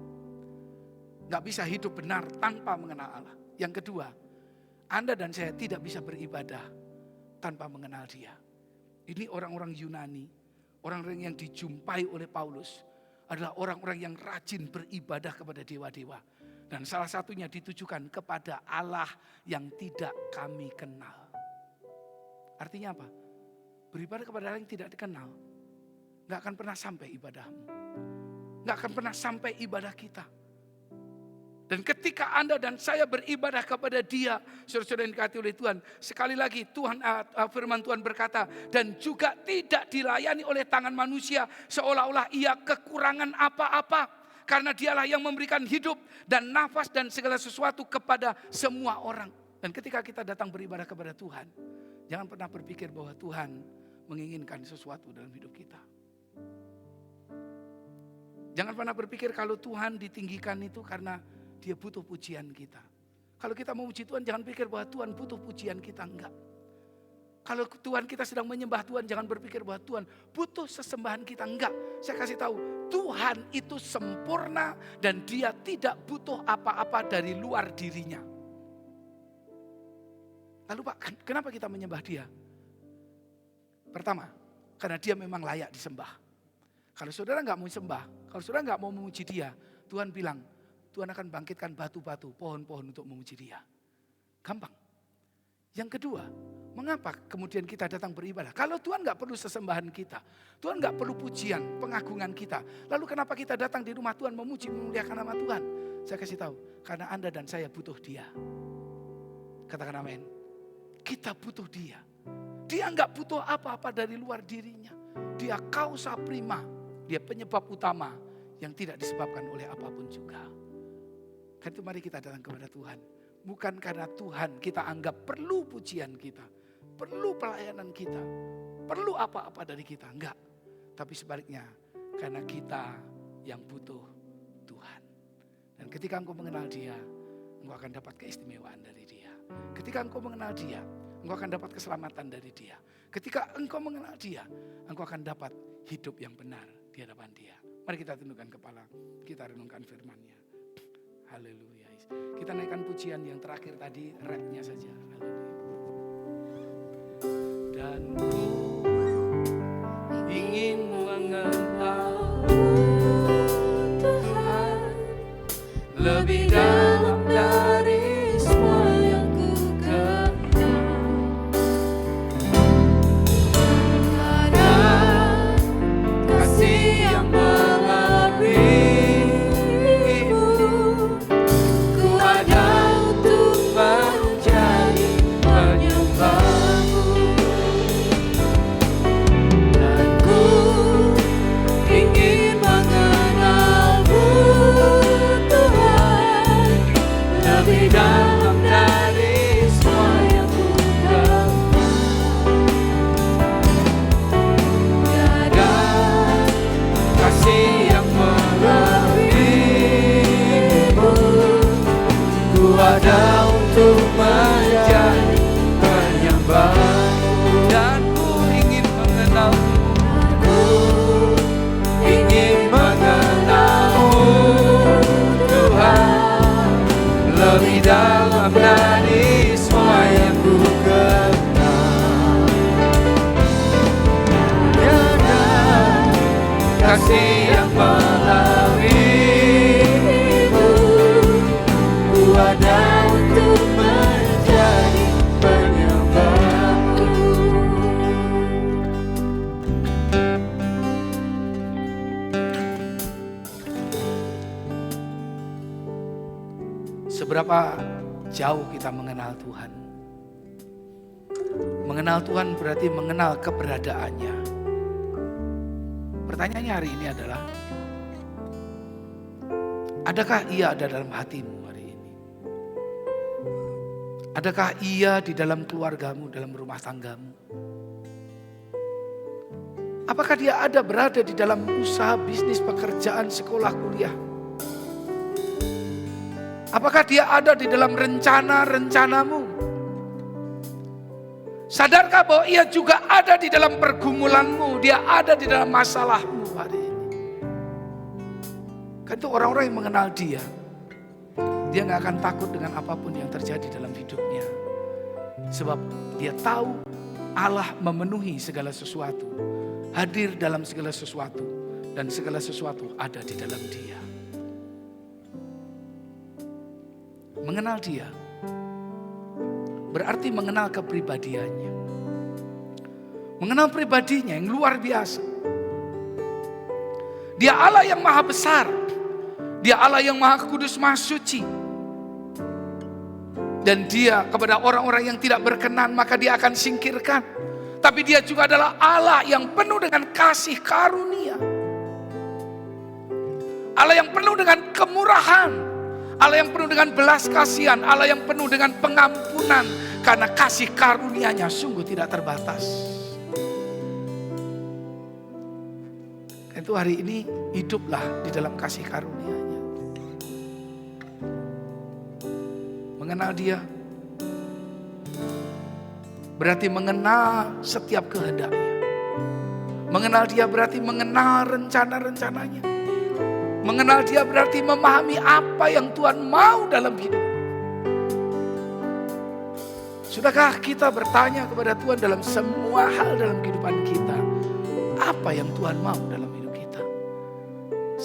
Gak bisa hidup benar tanpa mengenal Allah. Yang kedua, Anda dan saya tidak bisa beribadah tanpa mengenal Dia. Ini orang-orang Yunani, orang-orang yang dijumpai oleh Paulus adalah orang-orang yang rajin beribadah kepada dewa-dewa. Dan salah satunya ditujukan kepada Allah yang tidak kami kenal. Artinya apa? Beribadah kepada Allah yang tidak dikenal, gak akan pernah sampai ibadahmu. Gak akan pernah sampai ibadah kita. Dan ketika Anda dan saya beribadah kepada Dia, saudara-saudara yang dikasihi oleh Tuhan, sekali lagi Tuhan, firman Tuhan berkata, dan juga tidak dilayani oleh tangan manusia, seolah-olah ia kekurangan apa-apa. Karena Dialah yang memberikan hidup dan nafas dan segala sesuatu kepada semua orang. Dan ketika kita datang beribadah kepada Tuhan, jangan pernah berpikir bahwa Tuhan menginginkan sesuatu dalam hidup kita. Jangan pernah berpikir kalau Tuhan ditinggikan itu karena Dia butuh pujian kita. Kalau kita mau puji Tuhan, jangan pikir bahwa Tuhan butuh pujian kita, enggak. Kalau Tuhan kita sedang menyembah Tuhan, jangan berpikir bahwa Tuhan butuh sesembahan kita, enggak. Saya kasih tahu, Tuhan itu sempurna dan Dia tidak butuh apa-apa dari luar dirinya. Lalu Pak, kenapa kita menyembah Dia? Pertama, karena Dia memang layak disembah. Kalau saudara nggak mau sembah, kalau saudara nggak mau memuji Dia, Tuhan bilang, Tuhan akan bangkitkan batu-batu, pohon-pohon untuk memuji Dia. Gampang. Yang kedua, Mengapa kemudian kita datang beribadah? Kalau Tuhan gak perlu sesembahan kita, Tuhan gak perlu pujian, pengagungan kita. Lalu kenapa kita datang di rumah Tuhan memuji, memuliakan nama Tuhan? Saya kasih tahu, karena Anda dan saya butuh Dia. Katakan amin. Kita butuh Dia. Dia gak butuh apa-apa dari luar dirinya. Dia kausa prima, Dia penyebab utama yang tidak disebabkan oleh apapun juga. Karena itu mari kita datang kepada Tuhan. Bukan karena Tuhan kita anggap perlu pujian kita. Perlu pelayanan kita, perlu apa-apa dari kita, enggak. Tapi sebaliknya, karena kita yang butuh Tuhan. Dan ketika engkau mengenal Dia, engkau akan dapat keistimewaan dari Dia. Ketika engkau mengenal Dia, engkau akan dapat keselamatan dari Dia. Ketika engkau mengenal Dia, engkau akan dapat hidup yang benar di hadapan Dia. Mari kita tundukkan kepala, kita renungkan firman-Nya. Haleluya. Kita naikkan pujian yang terakhir tadi, rapnya saja. Haleluya. Dan ku ingin mengenal Tuhan lebih dalam dari semua yang ku kenal. Ada kasih yang mengelilingimu, ku ada untuk menjadi penyembahmu. Ingin mengenalmu Tuhan lebih dalam dari semua yang ku kenal. Tiada kasih yang mengelilingimu, ku ada untuk menjadi penyembahmu. Dan ku ingin mengenalmu, ingin mengenalmu Tuhan lebih dalam dari semua yang ku kenal. Tiada kasih yang mengelilingimu, ku ada untuk menjadi penyembahmu. Seberapa jauh kita mengenal Tuhan? Mengenal Tuhan berarti mengenal keberadaannya. Pertanyaannya hari ini adalah, adakah Ia ada dalam hatimu hari ini? Adakah Ia di dalam keluargamu, dalam rumah tanggamu? Apakah Dia ada berada di dalam usaha, bisnis, pekerjaan, sekolah, kuliah? Apakah Dia ada di dalam rencana-rencanamu? Sadarkah bahwa Ia juga ada di dalam pergumulanmu? Dia ada di dalam masalahmu hari ini. Kan itu orang-orang yang mengenal Dia, dia gak akan takut dengan apapun yang terjadi dalam hidupnya. Sebab dia tahu Allah memenuhi segala sesuatu, hadir dalam segala sesuatu, dan segala sesuatu ada di dalam Dia. Mengenal Dia berarti mengenal kepribadiannya. Mengenal pribadinya yang luar biasa. Dia Allah yang maha besar. Dia Allah yang maha kudus, maha suci. Dan Dia kepada orang-orang yang tidak berkenan maka Dia akan singkirkan. Tapi Dia juga adalah Allah yang penuh dengan kasih karunia. Allah yang penuh dengan kemurahan. Allah yang penuh dengan belas kasihan, Allah yang penuh dengan pengampunan, karena kasih karunia-Nya sungguh tidak terbatas. Itu hari ini hiduplah di dalam kasih karunia-Nya. Mengenal Dia berarti mengenal setiap kehendak-Nya. Mengenal Dia berarti mengenal rencana-rencananya. Mengenal Dia berarti memahami apa yang Tuhan mau dalam hidup. Sudahkah kita bertanya kepada Tuhan dalam semua hal dalam kehidupan kita? Apa yang Tuhan mau dalam hidup kita?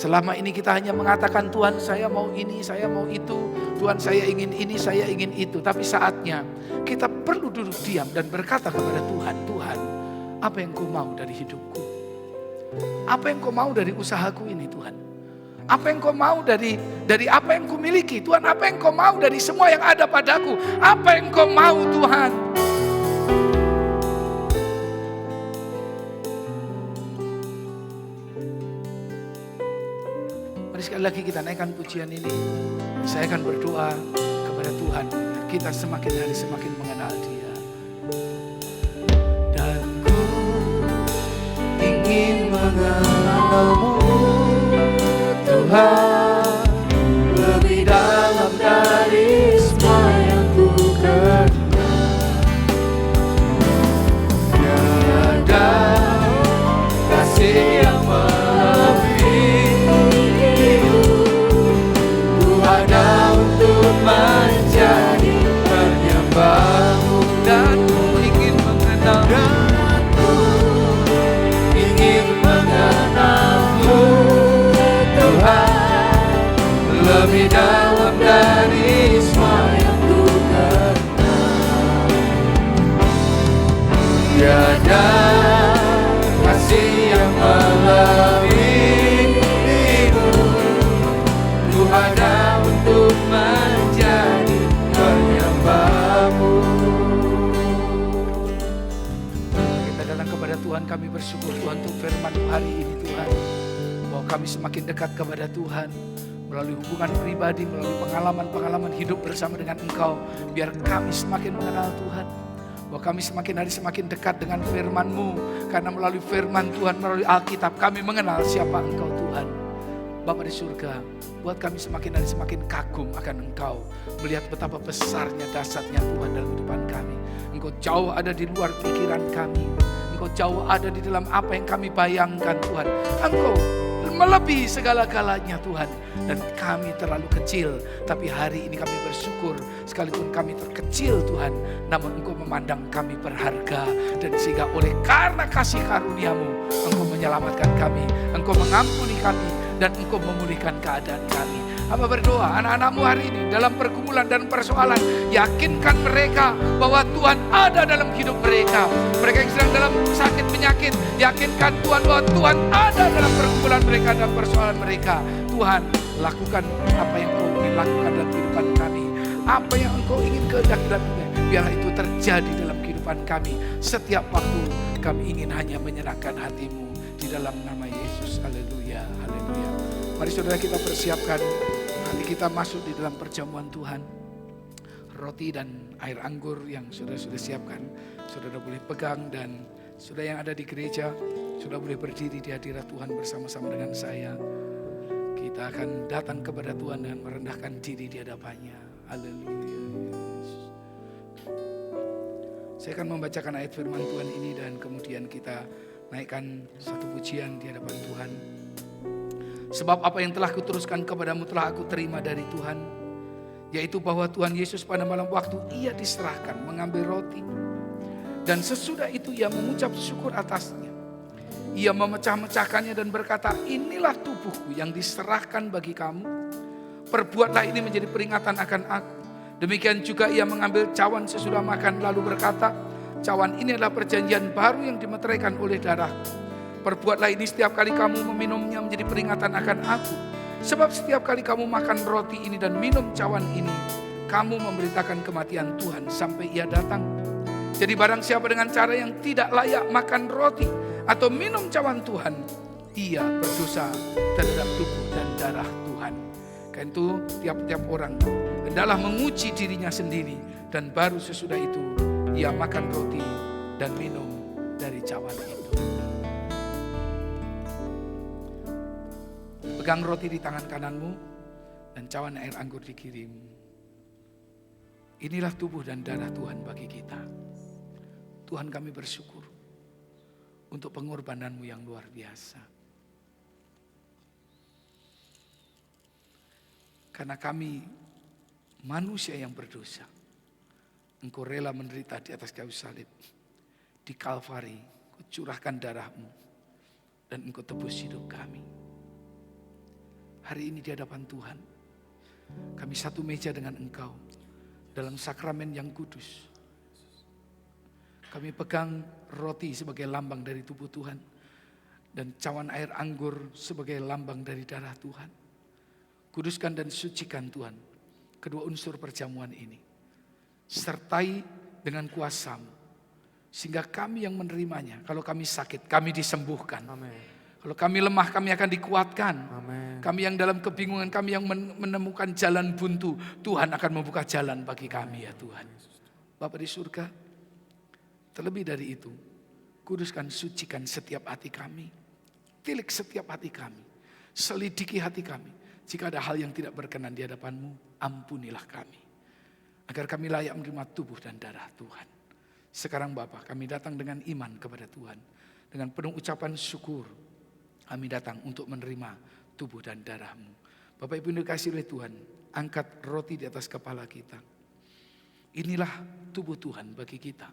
Selama ini kita hanya mengatakan, Tuhan saya mau ini, saya mau itu. Tuhan saya ingin ini, saya ingin itu. Tapi saatnya kita perlu duduk diam dan berkata kepada Tuhan, Tuhan, apa yang Kau mau dari hidupku? Apa yang Kau mau dari usahaku ini Tuhan? Apa yang Kau mau dari apa yang Kau miliki? Tuhan, apa yang Kau mau dari semua yang ada padaku? Apa yang Kau mau Tuhan? Mari sekali lagi kita naikkan pujian ini. Saya akan berdoa kepada Tuhan. Kita semakin hari semakin mengenal Dia. Dan ku ingin mengenal-Mu Tuhan, lebih dalam dari semua yang ku kenal. Tiada kasih yang melebihimu. Ku ada untuk menjadi penyembah-Mu. Dan ku ingin mengenal, dan ku ingin mengenal-Mu Tuhan, lebih dalam dari semua yang ku kenal. Tiada kasih yang melebihimu. Ku ada untuk menjadi penyembah-Mu. Kita datang kepada Tuhan, kami bersyukur Tuhan untuk firman-Mu hari ini Tuhan. Bahwa kami semakin dekat kepada Tuhan melalui hubungan pribadi, melalui pengalaman-pengalaman hidup bersama dengan Engkau. Biar kami semakin mengenal Tuhan. Bahwa kami semakin hari semakin dekat dengan firman-Mu. Karena melalui firman Tuhan, melalui Alkitab, kami mengenal siapa Engkau Tuhan. Bapa di surga, buat kami semakin hari semakin kagum akan Engkau. Melihat betapa besarnya, dahsyatnya Tuhan dalam kehidupan kami. Engkau jauh ada di luar pikiran kami. Engkau jauh ada di dalam apa yang kami bayangkan Tuhan. Engkau melebihi segala-galanya Tuhan. Dan kami terlalu kecil. Tapi hari ini kami bersyukur. Sekalipun kami terkecil Tuhan. Namun Engkau memandang kami berharga. Dan sehingga oleh karena kasih karunia-Mu, Engkau menyelamatkan kami. Engkau mengampuni kami. Dan Engkau memulihkan keadaan kami. Hamba berdoa anak-anak-Mu hari ini dalam pergumulan dan persoalan. Yakinkan mereka bahwa Tuhan ada dalam hidup mereka. Mereka yang sedang dalam sakit penyakit. Yakinkan Tuhan bahwa Tuhan ada dalam pergumulan mereka dan persoalan mereka. Tuhan, lakukan apa yang Engkau ingin lakukan dalam kehidupan kami. Apa yang Engkau ingin kehendaki dalam dunia, biarlah itu terjadi dalam kehidupan kami. Setiap waktu kami ingin hanya menyenangkan hati-Mu. Di dalam nama Yesus. Haleluya, haleluya. Mari saudara kita persiapkan. Nanti kita masuk di dalam perjamuan Tuhan. Roti dan air anggur yang saudara sudah siapkan. Saudara boleh pegang, dan saudara yang ada di gereja, saudara boleh berdiri di hadirat Tuhan bersama-sama dengan saya. Kita akan datang kepada Tuhan dan merendahkan diri di hadapannya. Haleluya. Saya akan membacakan ayat firman Tuhan ini dan kemudian kita naikkan satu pujian di hadapan Tuhan. Sebab apa yang telah kuteruskan kepadamu telah aku terima dari Tuhan, yaitu bahwa Tuhan Yesus pada malam waktu Ia diserahkan mengambil roti, dan sesudah itu Ia mengucap syukur atasnya. Ia memecah-mecahkannya dan berkata, inilah tubuhku yang diserahkan bagi kamu. Perbuatlah ini menjadi peringatan akan aku. Demikian juga Ia mengambil cawan sesudah makan lalu berkata, cawan ini adalah perjanjian baru yang dimeteraikan oleh darahku. Perbuatlah ini setiap kali kamu meminumnya menjadi peringatan akan aku. Sebab setiap kali kamu makan roti ini dan minum cawan ini, kamu memberitakan kematian Tuhan sampai Ia datang. Jadi barang siapa dengan cara yang tidak layak makan roti atau minum cawan Tuhan, ia berdosa terhadap tubuh dan darah Tuhan. Karena itu tiap-tiap orang hendaklah menguji dirinya sendiri, dan baru sesudah itu ia makan roti dan minum dari cawan itu. Pegang roti di tangan kananmu dan cawan air anggur dikirim. Inilah tubuh dan darah Tuhan bagi kita. Tuhan, kami bersyukur untuk pengorbanan-Mu yang luar biasa. Karena kami manusia yang berdosa, Engkau rela menderita di atas kayu salib. Di Kalvari, Engkau curahkan darah-Mu dan Engkau tebus hidup kami. hari ini di hadapan Tuhan. Kami satu meja dengan Engkau dalam sakramen yang kudus. Kami pegang roti sebagai lambang dari tubuh Tuhan dan cawan air anggur sebagai lambang dari darah Tuhan. Kuduskan dan sucikan Tuhan kedua unsur perjamuan ini. Sertai dengan kuasa-Mu. Sehingga kami yang menerimanya, kalau kami sakit, kami disembuhkan. Amin. Kalau kami lemah, kami akan dikuatkan. Amin. Kami yang dalam kebingungan, kami yang menemukan jalan buntu, Tuhan akan membuka jalan bagi kami ya Tuhan. Bapa di surga, terlebih dari itu, kuduskan, sucikan setiap hati kami. Tilik setiap hati kami. Selidiki hati kami. Jika ada hal yang tidak berkenan di hadapan-Mu, ampunilah kami. Agar kami layak menerima tubuh dan darah Tuhan. Sekarang Bapa, kami datang dengan iman kepada Tuhan. Dengan penuh ucapan syukur, kami datang untuk menerima tubuh dan darah-Mu. Bapak Ibu yang dikasihi oleh Tuhan, angkat roti di atas kepala kita. Inilah tubuh Tuhan bagi kita.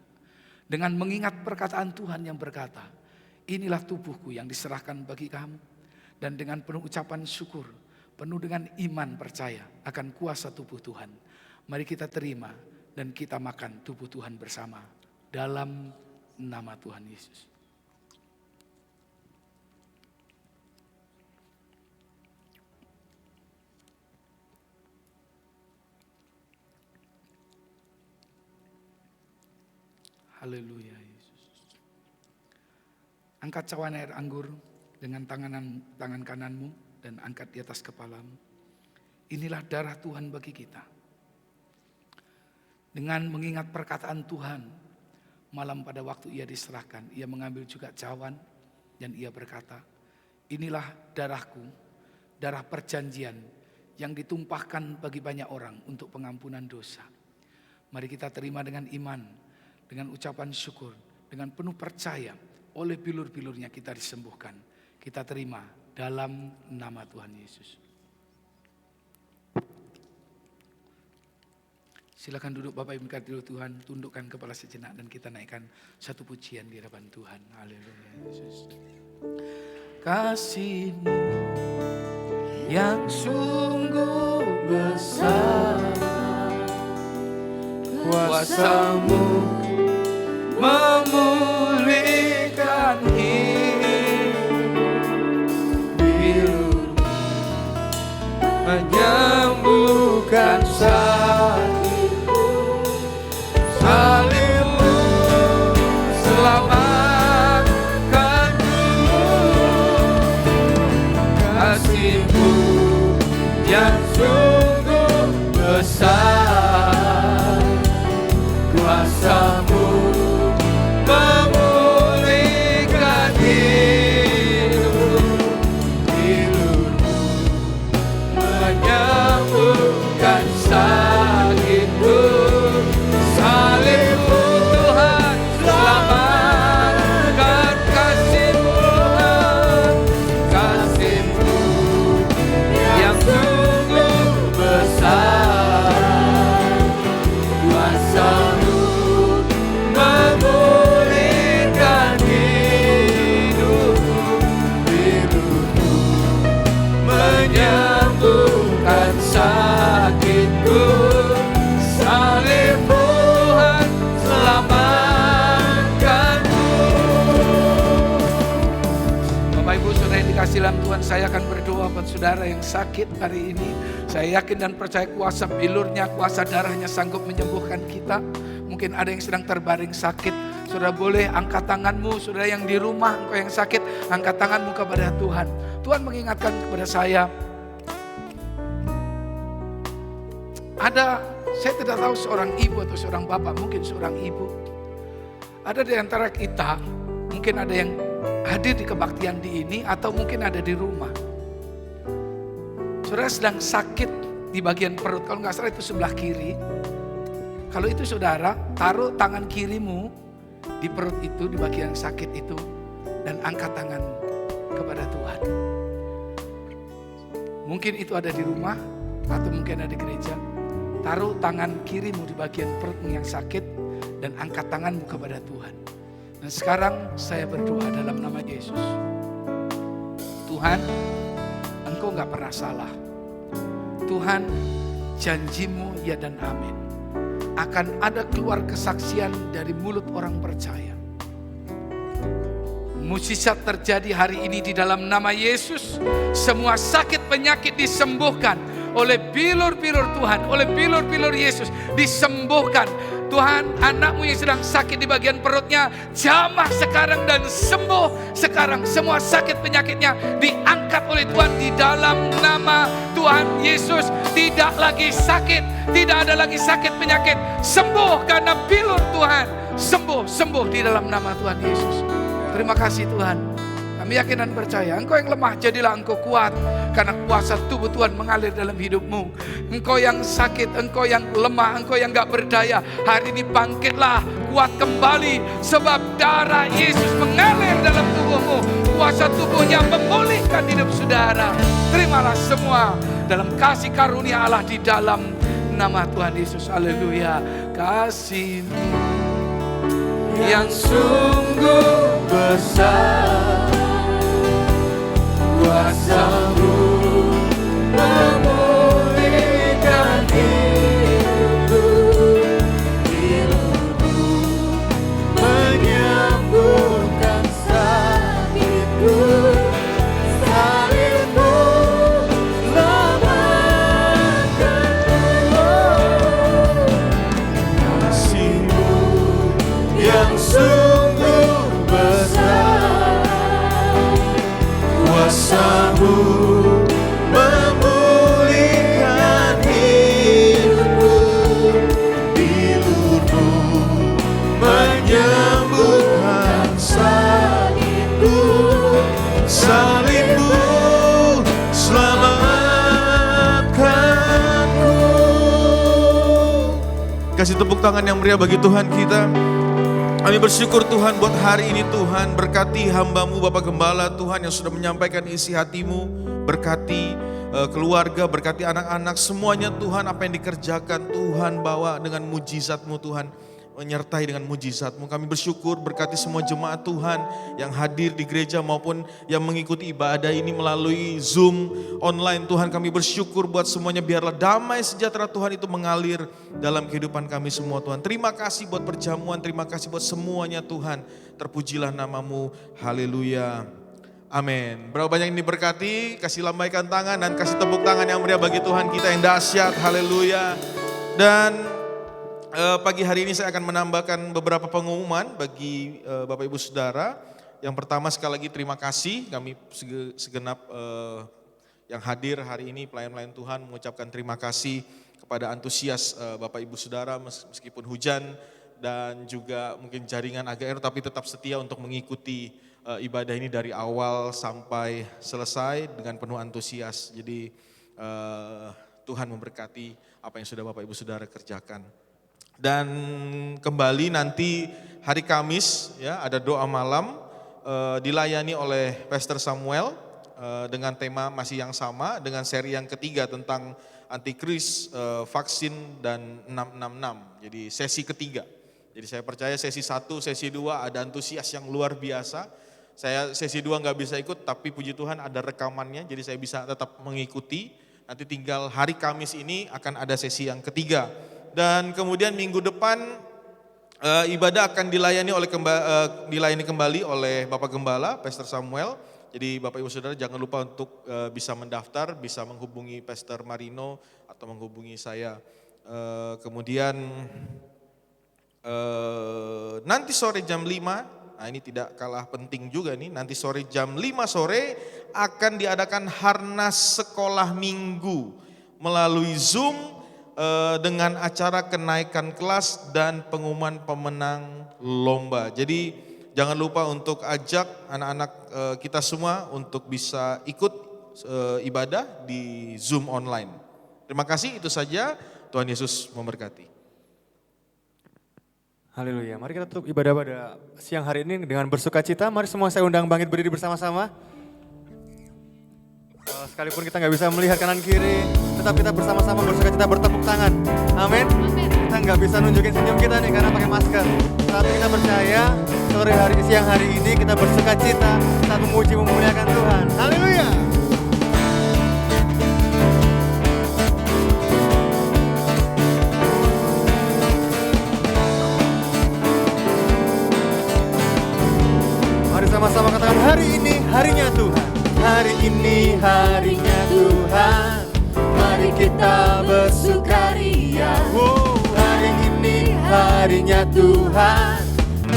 Dengan mengingat perkataan Tuhan yang berkata, inilah tubuhku yang diserahkan bagi kamu. Dan dengan penuh ucapan syukur, penuh dengan iman percaya akan kuasa tubuh Tuhan. Mari kita terima dan kita makan tubuh Tuhan bersama. Dalam nama Tuhan Yesus. Haleluya Yesus. Angkat cawan air anggur dengan tangan kananmu dan angkat di atas kepalamu. Inilah darah Tuhan bagi kita. Dengan mengingat perkataan Tuhan, malam pada waktu ia diserahkan, ia mengambil juga cawan dan ia berkata, inilah darahku, darah perjanjian yang ditumpahkan bagi banyak orang untuk pengampunan dosa. Mari kita terima dengan iman, dengan ucapan syukur, dengan penuh percaya, oleh bilur-bilurnya kita disembuhkan. Kita terima dalam nama Tuhan Yesus. Silakan duduk Bapak Ibu dikasihi Tuhan, tundukkan kepala sejenak dan kita naikkan satu pujian di hadapan Tuhan. Haleluya Yesus. Kasih-Mu yang sungguh besar, kuasa-Mu memulihkan hidup, bilur menyembuhkan sakit. Salib-Mu selamatkanku, kasih-Mu yang sungguh besar, kuasa-Mu memulihkan hidup, bilur-Mu menyembuhkan sakitku. Salib-Mu Tuhan selamatkan, kasih-Mu, kasih-Mu yang sungguh besar, kuasa-Mu memulihkan hidupku, bilur-Mu menyembuhkan sakitku. Salib-Mu Tuhan selamatkanku. Bapak Ibu saudara yang dikasihi dalam Tuhan, saya akan berdoa buat saudara yang sakit hari ini. Saya yakin dan percaya kuasa bilurnya, kuasa darahnya sanggup menyembuhkan kita. Mungkin ada yang sedang terbaring sakit. Saudara boleh angkat tanganmu, saudara yang di rumah, engkau yang sakit, angkat tanganmu kepada Tuhan. Tuhan mengingatkan kepada saya, saya tidak tahu seorang ibu atau seorang bapak, mungkin seorang ibu. Ada di antara kita, mungkin ada yang hadir di kebaktian di ini, atau mungkin ada di rumah. Saudara sedang sakit di bagian perut, kalau nggak salah itu sebelah kiri. Kalau itu saudara, taruh tangan kirimu di perut itu, di bagian sakit itu, dan angkat tanganmu kepada Tuhan. Mungkin itu ada di rumah, atau mungkin ada di gereja. Taruh tangan kirimu di bagian perutmu yang sakit dan angkat tanganmu kepada Tuhan. Dan sekarang saya berdoa dalam nama Yesus. Tuhan, Engkau gak pernah salah. Tuhan, janjimu ya dan amin. Akan ada keluar kesaksian dari mulut orang percaya. Mukjizat terjadi hari ini di dalam nama Yesus. Semua sakit penyakit disembuhkan oleh bilur-bilur Tuhan, oleh bilur-bilur Yesus disembuhkan. Tuhan, anakmu yang sedang sakit di bagian perutnya, jamah sekarang dan sembuh sekarang. Semua sakit penyakitnya diangkat oleh Tuhan di dalam nama Tuhan Yesus. Tidak lagi sakit, tidak ada lagi sakit penyakit. Sembuh karena bilur Tuhan. Sembuh di dalam nama Tuhan Yesus. Terima kasih Tuhan. Kami yakin dan percaya, Engkau yang lemah jadilah Engkau kuat. Karena kuasa tubuh Tuhan mengalir dalam hidupmu. Engkau yang sakit, Engkau yang lemah, Engkau yang gak berdaya, hari ini bangkitlah, kuat kembali. Sebab darah Yesus mengalir dalam tubuhmu. Kuasa tubuhnya memulihkan hidup saudara. Terimalah semua dalam kasih karunia Allah di dalam nama Tuhan Yesus. Haleluya. Kasih-Mu yang sungguh besar, kuasa-Mu memulihkan hidupku, hidupku menyembuhkan sakitku, salib-Mu selamatkanku, kasih-Mu yang sungguh besar, kuasa-Mu memulihkan hidupku, bilur-Mu menyembuhkan sakitku, salib-Mu selamatkanku. Kasih tepuk tangan yang meriah bagi Tuhan kita. Kami bersyukur Tuhan buat hari ini Tuhan. Berkati hamba-Mu Bapak Gembala Tuhan yang sudah menyampaikan isi hati-Mu. Berkati keluarga, berkati anak-anak, semuanya Tuhan apa yang dikerjakan Tuhan bawa dengan mujizat-Mu Tuhan. Menyertai dengan mujizat-Mu. Kami bersyukur berkati semua jemaat Tuhan yang hadir di gereja maupun yang mengikuti ibadah ini melalui Zoom online Tuhan. Kami bersyukur buat semuanya, biarlah damai sejahtera Tuhan itu mengalir dalam kehidupan kami semua Tuhan. Terima kasih buat perjamuan, terima kasih buat semuanya Tuhan. Terpujilah nama-Mu, haleluya. Amin. Berapa banyak yang diberkati, kasih lambaikan tangan dan kasih tepuk tangan yang meriah bagi Tuhan kita yang dahsyat, haleluya. Dan pagi hari ini saya akan menambahkan beberapa pengumuman bagi Bapak Ibu Saudara. Yang pertama sekali lagi terima kasih, kami segenap yang hadir hari ini pelayan-pelayan Tuhan mengucapkan terima kasih kepada antusias Bapak Ibu Saudara meskipun hujan dan juga mungkin jaringan agak error tapi tetap setia untuk mengikuti ibadah ini dari awal sampai selesai dengan penuh antusias. Jadi Tuhan memberkati apa yang sudah Bapak Ibu Saudara kerjakan. Dan kembali nanti hari Kamis ya ada doa malam dilayani oleh Pastor Samuel dengan tema masih yang sama dengan seri yang ketiga tentang antikris, vaksin dan 666. Jadi sesi ketiga. Jadi saya percaya sesi 1, sesi 2 ada antusias yang luar biasa. Saya sesi 2 nggak bisa ikut tapi puji Tuhan ada rekamannya jadi saya bisa tetap mengikuti. Nanti tinggal hari Kamis ini akan ada sesi yang ketiga. Dan kemudian minggu depan ibadah akan dilayani kembali oleh Bapak Gembala, Pastor Samuel. Jadi Bapak Ibu Saudara jangan lupa untuk bisa mendaftar, bisa menghubungi Pastor Marino atau menghubungi saya. Kemudian nanti sore jam 5, nah ini tidak kalah penting juga nih, nanti sore jam 5 sore akan diadakan Harnas Sekolah Minggu melalui Zoom. Dengan acara kenaikan kelas dan pengumuman pemenang lomba. Jadi jangan lupa untuk ajak anak-anak kita semua untuk bisa ikut ibadah di Zoom online. Terima kasih, itu saja. Tuhan Yesus memberkati. Haleluya, mari kita tutup ibadah pada siang hari ini dengan bersukacita. Mari semua saya undang bangkit berdiri bersama-sama. Sekalipun kita nggak bisa melihat kanan kiri, tetap kita bersama-sama bersuka cita bertepuk tangan. Amin. Kita nggak bisa nunjukin senyum kita nih karena pakai masker. Tapi kita percaya siang hari ini kita bersuka cita saat memuji memuliakan Tuhan. Haleluya. bersama-sama katakan hari ini harinya Tuhan. Hari ini harinya Tuhan. Mari kita bersukaria. Hari ini harinya Tuhan.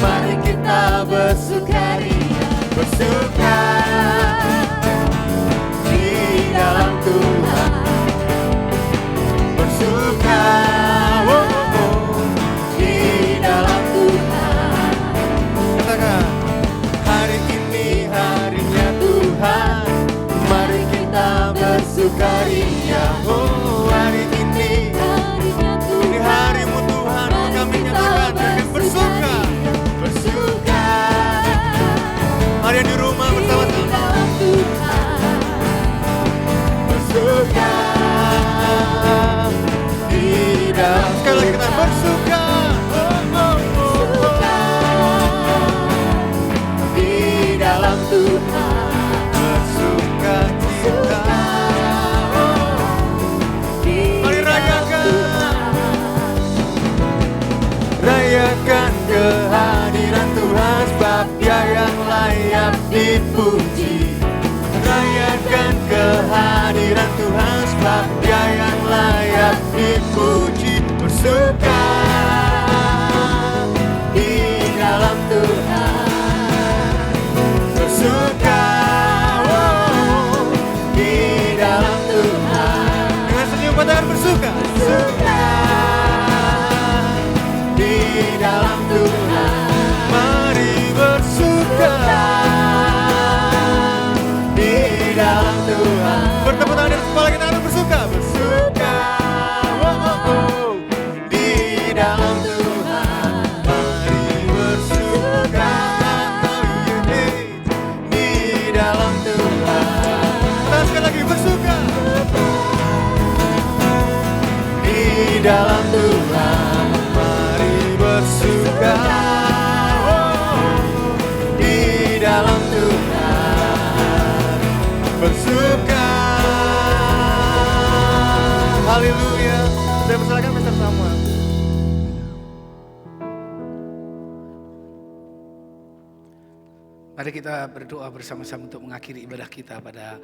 Mari kita bersukaria. Bersuka di dalam Tuhan. Bersuka di dalam Tuhan. Katakan hari ini harinya Tuhan. Mari kita bersukaria. Hari ini harimu Tuhan. Kami nyatakan dengan bersuka. Bersuka. Mari yang di rumah bersama-sama. Bersuka di dalam. Sekali lagi kita bersuka. Di dalam Tuhan. Bersuka cita. Mari rayakan. Rayakan kehadiran Tuhan, sebab Dia yang layak dipuji. Rayakan kehadiran Tuhan, sebab Dia yang layak dipuji. Bersuka di dalam Tuhan. Bersuka di dalam Tuhan. Dengan senyum katakan bersuka. Bersuka di dalam Tuhan. Mari bersuka di dalam Tuhan. Bertepuk tangan di atas kepala kita, harus bersuka. Bersuka di dalam Tuhan. Mari bersuka di dalam Tuhan. Kita sekali lagi bersuka di dalam Tuhan. Mari bersuka di dalam Tuhan. Bersuka. Haleluya. Saya persilakan Mr. Samuel. Mari kita berdoa bersama-sama untuk mengakhiri ibadah kita pada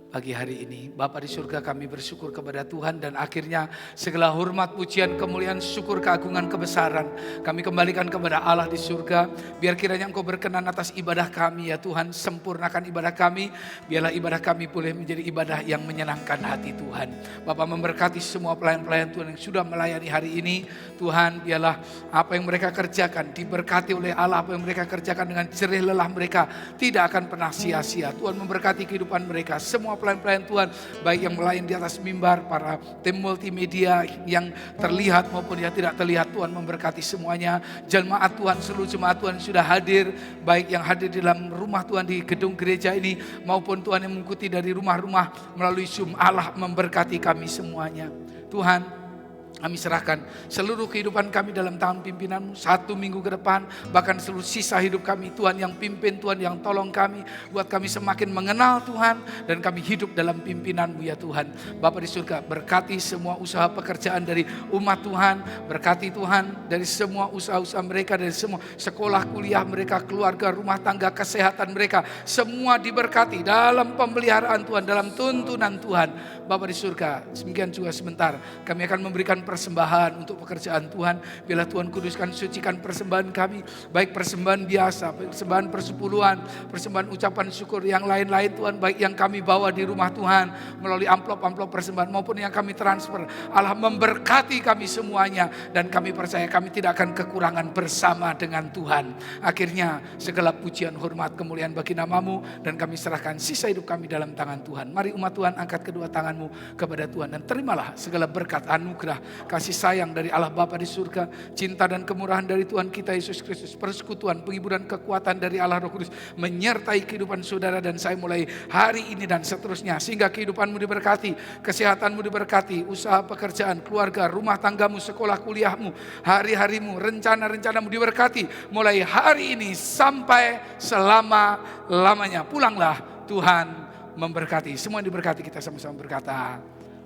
pagi hari ini. Bapa di surga, kami bersyukur kepada Tuhan dan akhirnya segala hormat, pujian, kemuliaan, syukur, keagungan, kebesaran kami kembalikan kepada Allah di surga. Biar kiranya Engkau berkenan atas ibadah kami ya Tuhan, sempurnakan ibadah kami. Biarlah ibadah kami boleh menjadi ibadah yang menyenangkan hati Tuhan. Bapa memberkati semua pelayan-pelayan Tuhan yang sudah melayani hari ini. Tuhan, biarlah apa yang mereka kerjakan diberkati oleh Allah. Apa yang mereka kerjakan dengan jerih lelah mereka tidak akan pernah sia-sia. Tuhan memberkati kehidupan mereka. Semua pelayan-pelayan Tuhan, baik yang melayani di atas mimbar, para tim multimedia yang terlihat maupun yang tidak terlihat, Tuhan memberkati semuanya. Jemaat Tuhan, seluruh jemaat Tuhan sudah hadir, baik yang hadir di dalam rumah Tuhan di gedung gereja ini, maupun Tuhan yang mengikuti dari rumah-rumah melalui Zoom. Allah memberkati kami semuanya. Tuhan, kami serahkan seluruh kehidupan kami dalam tangan pimpinan-Mu 1 minggu ke depan, bahkan seluruh sisa hidup kami. Tuhan yang pimpin, Tuhan yang tolong kami, buat kami semakin mengenal Tuhan, dan kami hidup dalam pimpinan-Mu ya Tuhan. Bapa di surga, berkati semua usaha pekerjaan dari umat Tuhan, berkati Tuhan dari semua usaha-usaha mereka, dari semua sekolah, kuliah mereka, keluarga, rumah tangga, kesehatan mereka, semua diberkati dalam pemeliharaan Tuhan, dalam tuntunan Tuhan. Bapa di surga, demikian juga sebentar kami akan memberikan persembahan untuk pekerjaan Tuhan. Biarlah Tuhan kuduskan, sucikan persembahan kami, baik persembahan biasa, persembahan persepuluhan, persembahan ucapan syukur, yang lain-lain Tuhan, baik yang kami bawa di rumah Tuhan melalui amplop-amplop persembahan maupun yang kami transfer. Allah memberkati kami semuanya, dan kami percaya kami tidak akan kekurangan bersama dengan Tuhan. Akhirnya segala pujian, hormat, kemuliaan bagi nama-Mu, dan kami serahkan sisa hidup kami dalam tangan Tuhan. Mari umat Tuhan angkat kedua tangan kepada Tuhan dan terimalah segala berkat, anugerah, kasih sayang dari Allah Bapa di surga, cinta dan kemurahan dari Tuhan kita Yesus Kristus, persekutuan, penghiburan, kekuatan dari Allah Roh Kudus menyertai kehidupan saudara dan saya mulai hari ini dan seterusnya, sehingga kehidupanmu diberkati, kesehatanmu diberkati, usaha pekerjaan, keluarga, rumah tanggamu, sekolah kuliahmu, hari-harimu, rencana-rencanamu diberkati mulai hari ini sampai selama-lamanya. Pulanglah, Tuhan memberkati. Semua diberkati, kita sama-sama berkata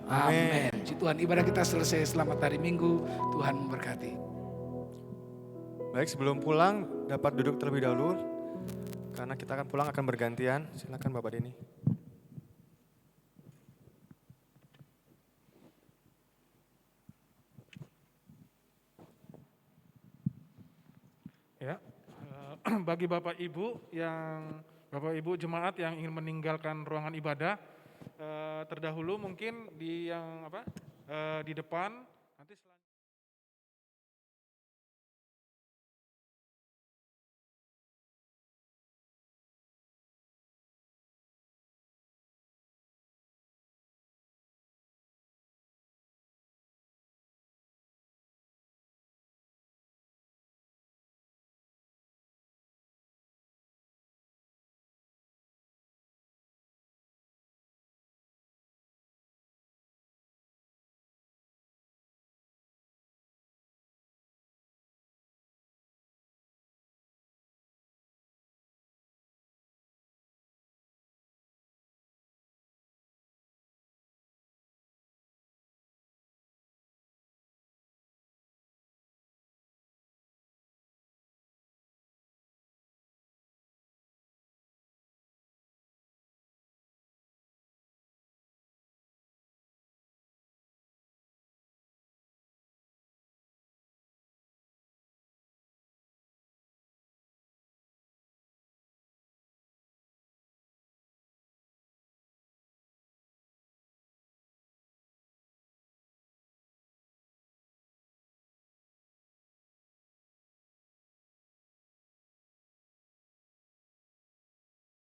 amin. Puji Tuhan, ibadah kita selesai. Selamat hari Minggu, Tuhan memberkati. Baik, sebelum pulang dapat duduk terlebih dahulu. karena kita akan pulang akan bergantian. Silakan Bapak Denny. Ya, bagi Bapak Ibu jemaat yang ingin meninggalkan ruangan ibadah, terdahulu mungkin di yang di depan